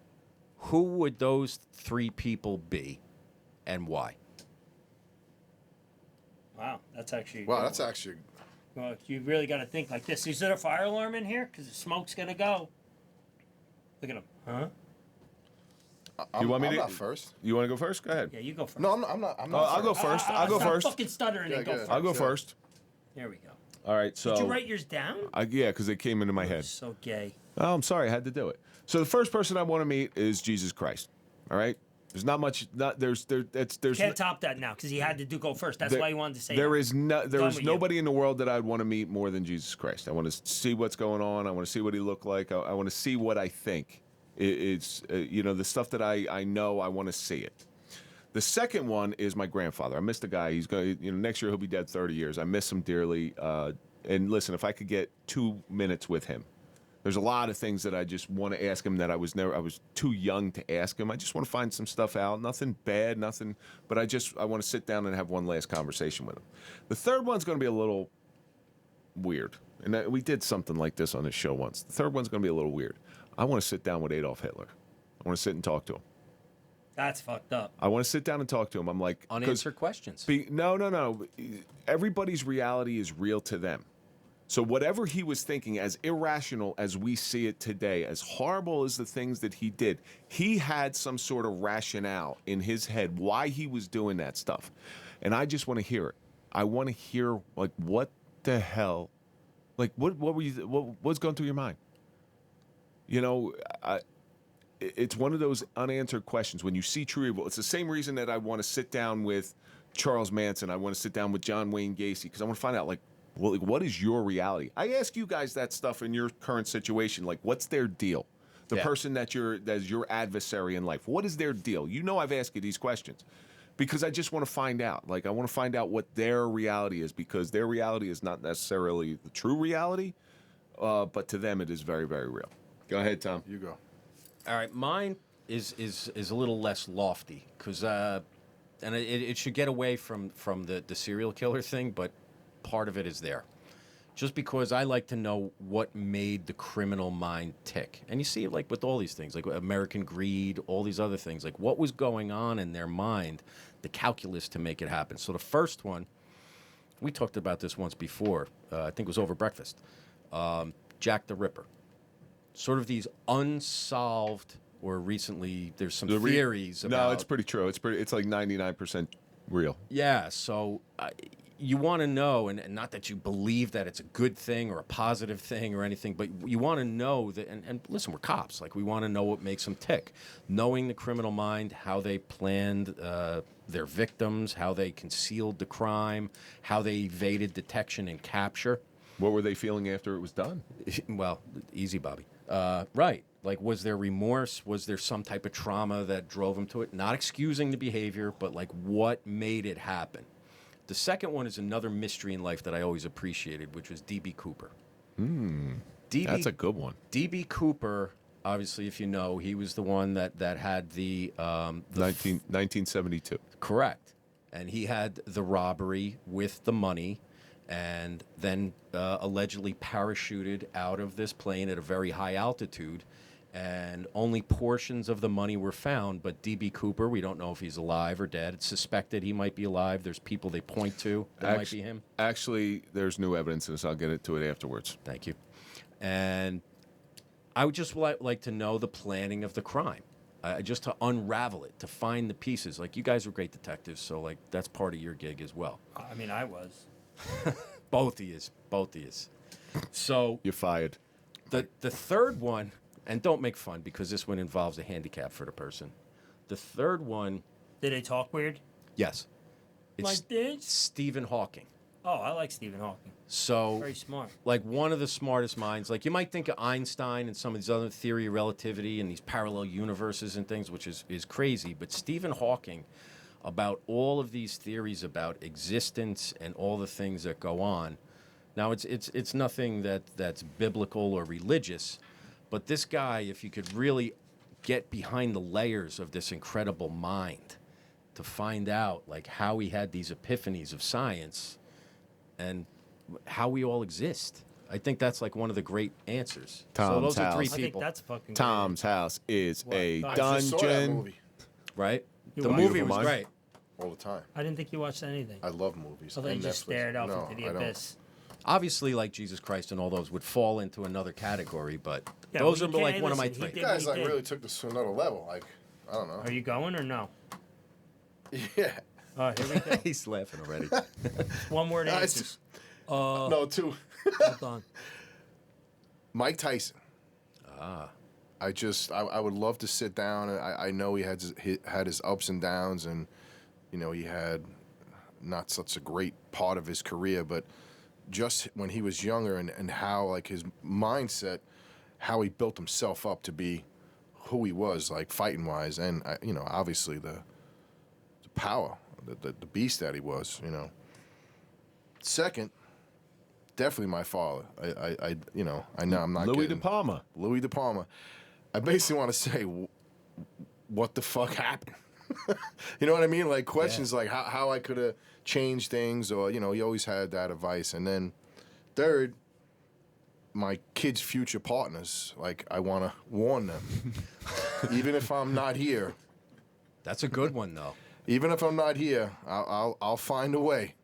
Who would those three people be, and why? Wow, that's actually. a Wow, good that's one. actually. Well, you really got to think like this. Is there a fire alarm in here? Because the smoke's gonna go. Look at him. Huh? I'm, want me I'm to- not first. You want to go first? Go ahead. Yeah, you go first. No, I'm not. I'll go first. first. I'll go stop first. fucking stuttering Yeah, and go good. first. I'll go Yeah. first. There we go. All right. So. Did you write yours down? Yeah, because it came into my head. So gay. Oh, I'm sorry, I had to do it. So the first person I want to meet is Jesus Christ. All right. There's not much. There's Can't top that now because he had to go first. That's why he wanted to say there that. is no there Done is with nobody in the world that I'd want to meet more than Jesus Christ. I want to see what's going on. I want to see what he looked like. I want to see what I think. It's the stuff that I know. I want to see it. The second one is my grandfather. I miss the guy. He's going. Next year he'll be dead 30 years. I miss him dearly. And listen, if I could get 2 minutes with him. There's a lot of things that I just want to ask him that I was too young to ask him. I just want to find some stuff out. Nothing bad, nothing, but I want to sit down and have one last conversation with him. The third one's going to be a little weird. And we did something like this on this show once. The third one's going to be a little weird. I want to sit down with Adolf Hitler. I want to sit and talk to him. That's fucked up. I want to sit down and talk to him. I'm like, Unanswered questions. no. Everybody's reality is real to them. So whatever he was thinking, as irrational as we see it today, as horrible as the things that he did, he had some sort of rationale in his head why he was doing that stuff. And I just want to hear it. I want to hear, like, what the hell? Like, what were you, what's going through your mind? It's one of those unanswered questions. When you see true evil, it's the same reason that I want to sit down with Charles Manson. I want to sit down with John Wayne Gacy, because I want to find out, what is your reality? I ask you guys that stuff in your current situation. Like, what's their deal? The person that's your adversary in life. What is their deal? I've asked you these questions because I just want to find out. Like, I want to find out what their reality is, because their reality is not necessarily the true reality, but to them it is very, very real. Go ahead, Tom. You go. All right, mine is a little less lofty because, and it should get away from the serial killer thing, but part of it is there. Just because I like to know what made the criminal mind tick. And you see it like with all these things, like American greed, all these other things, like what was going on in their mind, the calculus to make it happen. So the first one, we talked about this once before, I think it was over breakfast, Jack the Ripper. Sort of these unsolved, or recently there's some theories about... No, it's pretty true. It's like 99% real. Yeah, so... you want to know, and not that you believe that it's a good thing or a positive thing or anything, but you want to know that, and listen, we're cops. Like, we want to know what makes them tick. Knowing the criminal mind, how they planned their victims, how they concealed the crime, how they evaded detection and capture. What were they feeling after it was done? Well, easy, Bobby. Right. Like, was there remorse? Was there some type of trauma that drove them to it? Not excusing the behavior, but, like, what made it happen? The second one is another mystery in life that I always appreciated, which was D.B. Cooper. That's a good one. D.B. Cooper, obviously, if you know, he was the one that had the 1972. Correct. And he had the robbery with the money, and then allegedly parachuted out of this plane at a very high altitude. And only portions of the money were found, but D.B. Cooper, we don't know if he's alive or dead. It's suspected he might be alive. There's people they point to that might be him. Actually, there's new evidence in this. I'll get into it afterwards. Thank you. And I would just like to know the planning of the crime, just to unravel it, to find the pieces. Like, you guys are great detectives, so, like, that's part of your gig as well. I mean, I was. Both of yous. So You're fired. the third one... And don't make fun, because this one involves a handicap for the person. The third one... Did they talk weird? Yes. It's Like this? Stephen Hawking. Oh, I like Stephen Hawking. So, Very smart. like, one of the smartest minds. Like, you might think of Einstein and some of these other theory of relativity and these parallel universes and things, which is crazy. But Stephen Hawking, about all of these theories about existence and all the things that go on. Now, it's nothing that's biblical or religious, But this guy, if you could really get behind the layers of this incredible mind to find out like how he had these epiphanies of science and how we all exist. I think that's like one of the great answers. So Tom's those are three house. I think people, that's fucking Tom's house is a I just saw that dungeon. movie right? You The watched movie it? was great. all the time. I didn't think you watched anything. I love movies. So they and just Netflix. stared off No, into the I don't. abyss. Obviously, like Jesus Christ and all those would fall into another category, but Yeah, those well, are you like can't- one of my listen, he three. did- You guys like did. really took this to another level. Like, I don't know. Are you going or no? Yeah. All right, here we go. He's laughing already. One word No, it's answers. No, two. Hold on. Mike Tyson. I would love to sit down. And I know he had his ups and downs, and you know he had not such a great part of his career, but just when he was younger and how like his mindset, how he built himself up to be who he was, like fighting wise, and you know obviously the power, the beast that he was. You know. Second, definitely my father. I you know I know I'm not Louis getting, de Palma. Louis de Palma. I basically want to say, what the fuck happened? You know what I mean? Like questions like how I could have changed things, or you know, he always had that advice. And then third, my kids' future partners. Like I want to warn them, even if I'm not here. That's a good one, though. Even if I'm not here, I'll find a way.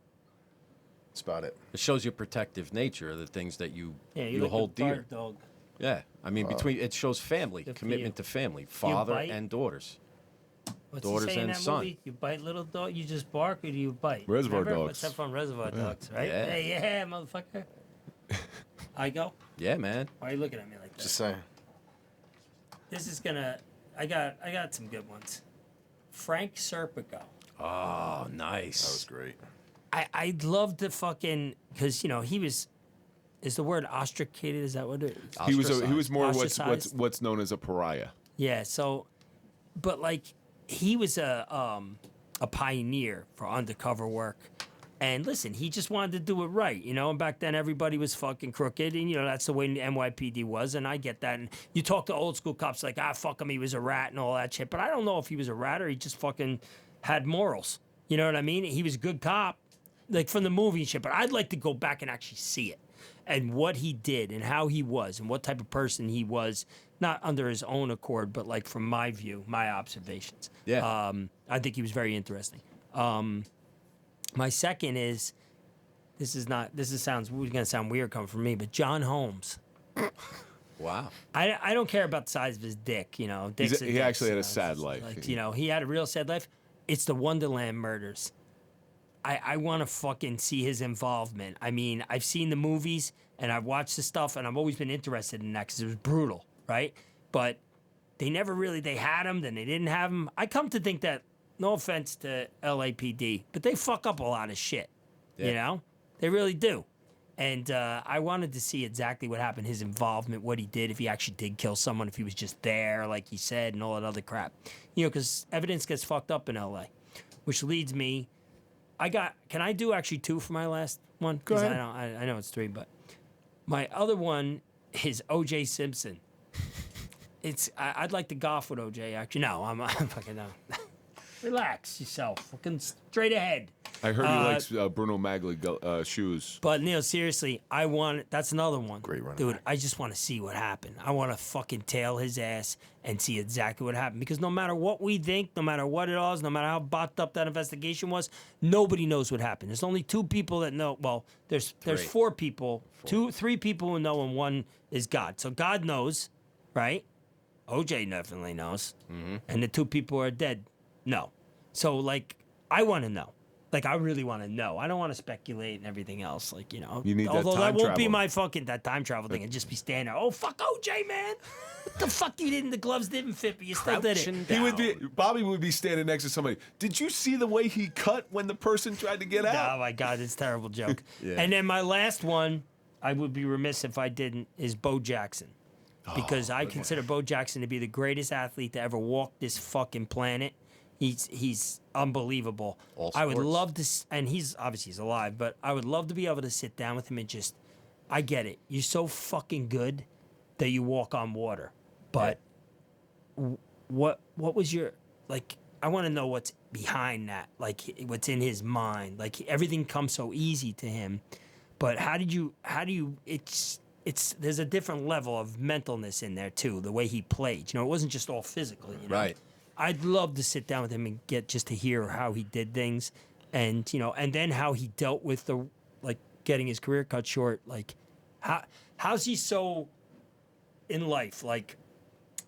That's about it. It shows your protective nature, the things that you Yeah, like hold a dear. bird dog. Yeah, I mean, it shows family, Good for commitment you. to family, father bite? and daughters. What's Daughters he say in and that son. movie? You bite little dog, you just bark, or do you bite? Reservoir Remember? Dogs. What's that from Reservoir Dogs, right? Yeah. Hey, yeah, motherfucker. I go. Yeah, man. Why are you looking at me like that? Just saying. This is gonna. I got some good ones. Frank Serpico. Oh, That was nice. great. I'd love to fucking because you know he was. Is the word ostracated? Is that what it is? He was more Ostracized? what's known as a pariah. Yeah. So, but like he was a pioneer for undercover work. And listen, he just wanted to do it right, you know. And back then, everybody was fucking crooked, and you know that's the way the NYPD was. And I get that. And you talk to old school cops like, fuck him, he was a rat and all that shit. But I don't know if he was a rat or he just fucking had morals. You know what I mean? He was a good cop, like from the movie and shit. But I'd like to go back and actually see it, and what he did, and how he was, and what type of person he was, not under his own accord, but like from my view, my observations. Yeah. I think he was very interesting. My second is, sounds gonna sound weird coming from me, but John Holmes. Wow. I don't care about the size of his dick, you know. Dick's He dick, actually had you a know, sad it's life. Like, you know, he had a real sad life. It's the Wonderland murders. I want to fucking see his involvement. I mean, I've seen the movies and I've watched the stuff and I've always been interested in that because it was brutal, right? But they never really, they had him, then they didn't have him. I come to think that, no offense to LAPD, but they fuck up a lot of shit, you Yeah. know? They really do. And I wanted to see exactly what happened, his involvement, what he did, if he actually did kill someone, if he was just there, like he said, and all that other crap. You know, because evidence gets fucked up in LA, which leads me. Can I do actually two for my last one? Go ahead. I know it's three, but my other one is OJ Simpson. I'd like to golf with OJ, actually. No, I'm fucking no. Relax yourself. Fucking straight ahead. I heard he likes Bruno Magli shoes. But Neil, seriously, that's another one. Great running Dude, back. I just want to see what happened. I want to fucking tail his ass and see exactly what happened. Because no matter what we think, no matter what it was, no matter how botched up that investigation was, nobody knows what happened. There's only two people that know. Well, there's four people. Three people who know, and one is God. So God knows, right? OJ definitely knows. Mm-hmm. And the two people who are dead know. So, like, I want to know. Like, I really want to know. I don't want to speculate and everything else. Like, you know. You need that although time that won't be travel. my fucking that time travel thing and just be standing there. Oh, fuck OJ, man. What the fuck you didn't? The gloves didn't fit, but you still did it. Crouching He would be down. Bobby would be standing next to somebody. Did you see the way he cut when the person tried to get out? Oh, my God. It's a terrible joke. Yeah. And then my last one, I would be remiss if I didn't, is Bo Jackson. Because I consider Bo Jackson to be the greatest athlete to ever walk this fucking planet. He's unbelievable. All I would sports. love to, and he's alive, but I would love to be able to sit down with him and just, I get it. You're so fucking good. that you walk on water. But what was your like? I want to know what's behind that, like what's in his mind. Like everything comes so easy to him, but how do you? It's there's a different level of mentalness in there too. The way he played, it wasn't just all physical. Right. I'd love to sit down with him and get just to hear how he did things, and and then how he dealt with the getting his career cut short. Like, how's he so in life? Like,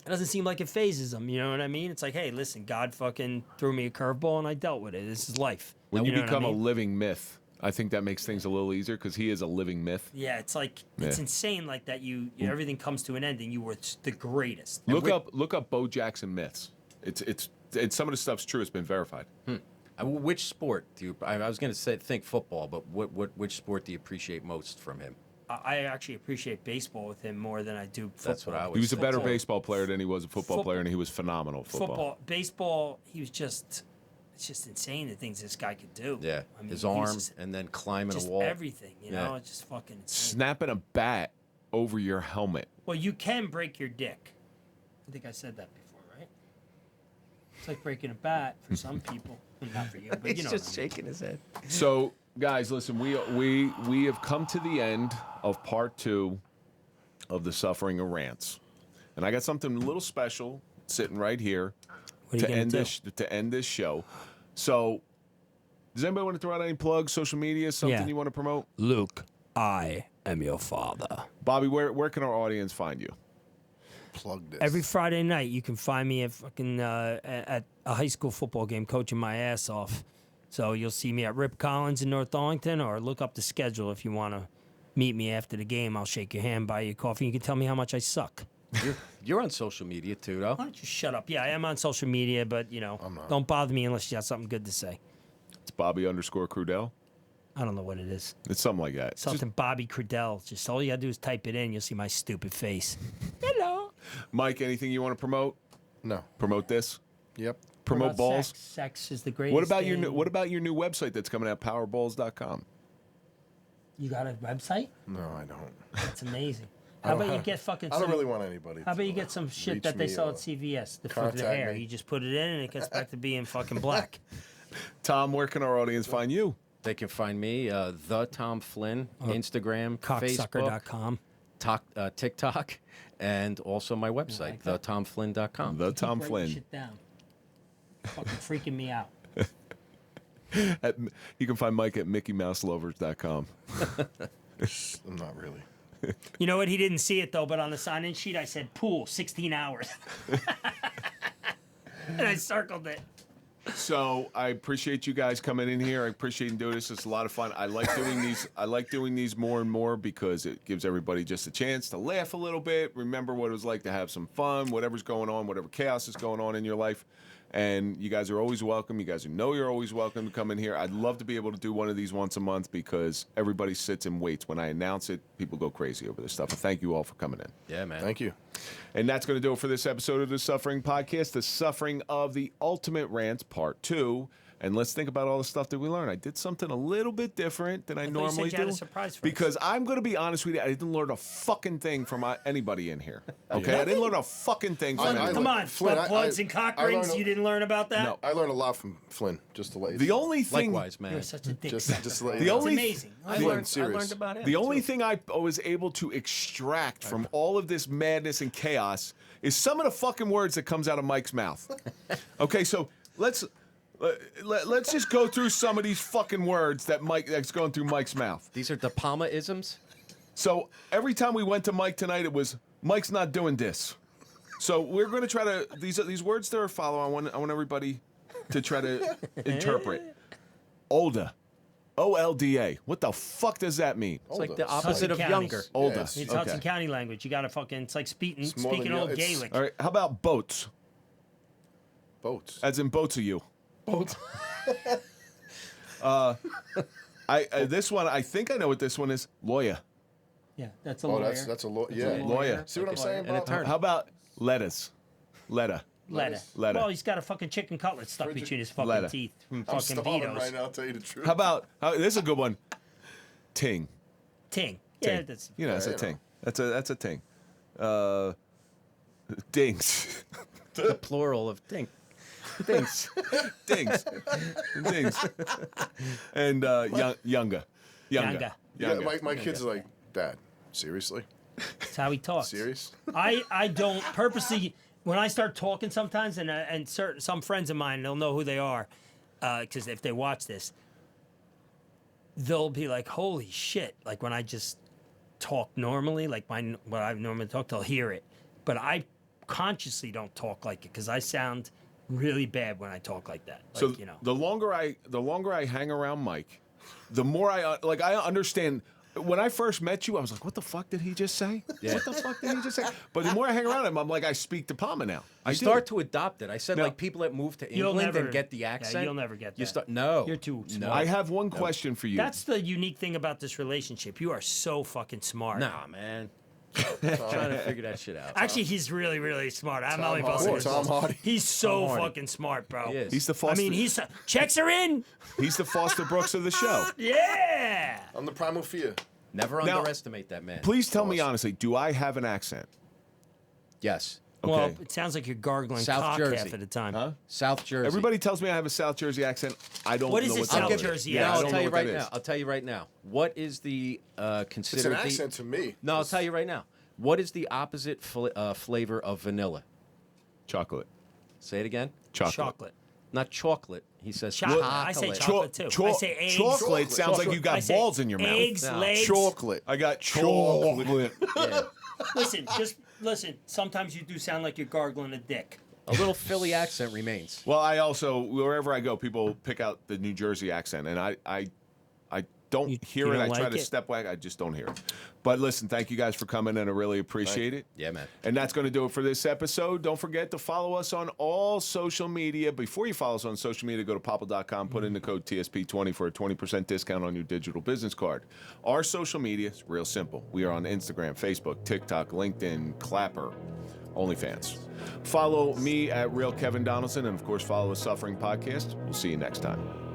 it doesn't seem like it phases him. You know what I mean? It's like, hey, listen, God fucking threw me a curveball and I dealt with it. This is life. When you know become what I mean? a living myth, I think that makes things a little easier because he is a living myth. Yeah, it's like it's insane. Like that, everything comes to an end and you were the greatest. Look up Bo Jackson myths. It's some of the stuff's true. It's been verified. Which sport do you? I was going to think football, but which sport do you appreciate most from him? I actually appreciate baseball with him more than I do football. That's what I always. He was a better football. baseball player than he was a football player, and he was phenomenal at football. Baseball, he was just. It's just insane the things this guy could do. Yeah, I mean, his he was arm just- and then climbing just a wall. everything. It's just fucking insane. Snapping a bat over your helmet. Well, you can break your dick. I think I said that before, right? It's like breaking a bat for some people. Not for you, but He's you know. just shaking his head. So, guys, listen, we have come to the end of part 2 of the Suffering of Rants, and I got something a little special sitting right here What are you gonna do? to end this show. So, does anybody want to throw out any plugs, social media, something Yeah. you want to promote? Luke, I am your father. Bobby, where can our audience find you? Plug this. Every Friday night, you can find me at fucking at a high school football game, coaching my ass off. So you'll see me at Rip Collins in North Arlington, or look up the schedule if you want to meet me after the game. I'll shake your hand, buy you coffee. You can tell me how much I suck. You're on social media too, though. Why don't you shut up? Yeah, I am on social media, but I'm not. don't bother me unless you got something good to say. It's Bobby_Crudell. I don't know what it is. It's something like that. Something Bobby Crudell. Just all you gotta do is type it in. You'll see my stupid face. Hello. Mike, anything you want to promote? No. Promote this? Yep. Promote What about balls? Sex? Sex is the greatest. What about your thing. What about your new website that's coming out, powerballs.com? You got a website? No, I don't. That's amazing. How about you get fucking? I don't some- really want anybody. How about you to, get some shit reach that they me sell or at CVS? For the contact hair. me. You just put it in and it gets back to being fucking black. Tom, where can our audience find you? They can find me, the Tom Flynn, Instagram, Facebook, Cocksucker.com. TikTok, and also my website, like that. thetomflynn.com. The Tom Write Flynn. Shit down. Fucking freaking me out. You can find Mike at MickeyMouseLovers.com. I'm not really. You know what? He didn't see it though, but on the sign-in sheet I said pool 16 hours, and I circled it. So I appreciate you guys coming in here. I appreciate you doing this. It's a lot of fun. I like doing these. I like doing these more and more because it gives everybody just a chance to laugh a little bit. Remember what it was like to have some fun, whatever's going on, whatever chaos is going on in your life. And you guys are always welcome. You guys know you're always welcome to come in here. I'd love to be able to do one of these once a month because everybody sits and waits. When I announce it, people go crazy over this stuff. And thank you all for coming in. Yeah, man. Thank you. And that's going to do it for this episode of the Suffering Podcast, the Suffering of the Ultimate Rants, Part 2. And let's think about all the stuff that we learned. I did something a little bit different than I thought you normally said you had do. a surprise for us. Because I'm going to be honest with you, I didn't learn a fucking thing from anybody in here. Okay? I didn't learn a fucking thing from I- anybody. Come on, Flynn, butt plugs and cock rings. learned a- You didn't learn about that? No. I learned a lot from Flynn. Just to let you The know. only thing... Likewise, man. You're such a dick. Just to let you The know. It's only- amazing. I Flynn, learned serious. about him. The only too. thing I was able to extract from all of this madness and chaos is some of the fucking words that comes out of Mike's mouth. Okay, so let's just go through some of these fucking words that's going through Mike's mouth. These are the Palma isms. So every time we went to Mike tonight, it was Mike's not doing this. So we're going to try to these words that are follow. I want everybody to try to interpret. Olda. OLDA. What the fuck does that mean? It's like Older. the opposite of County. younger. Olda. Yes. It's Hudson County language. You got to fucking. It's like speaking more than old it's- Gaelic. All right. How about boats? Boats. As in boats of you. Boats. This one, I think I know what this one is. Lawyer. Yeah, that's a Oh, lawyer. that's a lawyer. That's Yeah. a Lawyer. See what I'm saying, An bro? attorney. How about lettuce? Letta. Letter. Letter. Well, he's got a fucking chicken cutlet stuck between his fucking Letter. teeth from I'm fucking stalling Vito's. right now. I'll tell you the truth. How about this is a good one. Ting. Ting. Yeah, Ting. that's. You know, that's a Yeah, you know. ting. That's a ting. Dings. The plural of ding. Dings. Dings. Dings. And Younger. Younger. Yeah, my kids are like, Dad, seriously? That's how he talks. Serious? I don't purposely when I start talking sometimes, and some friends of mine, they'll know who they are, because if they watch this, they'll be like, "Holy shit!" Like when I just talk normally, like what I normally talk, they'll hear it, but I consciously don't talk like it because I sound really bad when I talk like that. Like, So the longer I hang around Mike, the more I understand. When I first met you, I was like, "What the fuck did he just say? Yeah. What the fuck did he just say?" But the more I hang around him, I'm like, I speak to Palma now. I start to adopt it. I said No. like people that move to You'll England never- and get the accent. Yeah, you'll never get You that. start no. You're too no. smart. I have one question for you. That's the unique thing about this relationship. You are so fucking smart. Nah, man. Trying to figure that shit out. Actually, he's really, really smart. I'm Tom only Hardy. busting his Tom balls. Hardy. He's so Tom Hardy. fucking smart, bro. He is. He's the I Foster. mean, checks are in. He's the Foster Brooks of the show. Yeah. I'm the primal fear. Never Now- underestimate that man. Please tell me honestly, do I have an accent? Yes. Okay. Well, it sounds like you're gargling South cock Jersey. half of the time. Huh? South Jersey. Everybody tells me I have a South Jersey accent. I don't What know is a what South that is. Jersey Yeah, I I'll don't tell know you what right that now. is. I'll tell you right now. What is the It's considered an the accent to me. No, I'll tell you right now. What is the opposite flavor of vanilla? Chocolate. Say it again. Chocolate. Not chocolate. He says Chocolate. chocolate. I say chocolate too. I say eggs. Chocolate sounds like you I got say balls in your mouth. eggs, No. legs. Chocolate. I got chocolate. Yeah. Listen. Sometimes you do sound like you're gargling a dick. A little Philly accent remains. Well, I also, wherever I go, people pick out the New Jersey accent, and I don't hear you it. don't I try like to it? step back. I just don't hear it. But listen, thank you guys for coming in. I really appreciate it. Yeah, man. And that's going to do it for this episode. Don't forget to follow us on all social media. Before you follow us on social media, go to popple.com, put in the code TSP20 for a 20% discount on your digital business card. Our social media is real simple. We are on Instagram, Facebook, TikTok, LinkedIn, Clapper, OnlyFans. Follow me at Real Kevin Donaldson, and of course, follow the Suffering Podcast. We'll see you next time.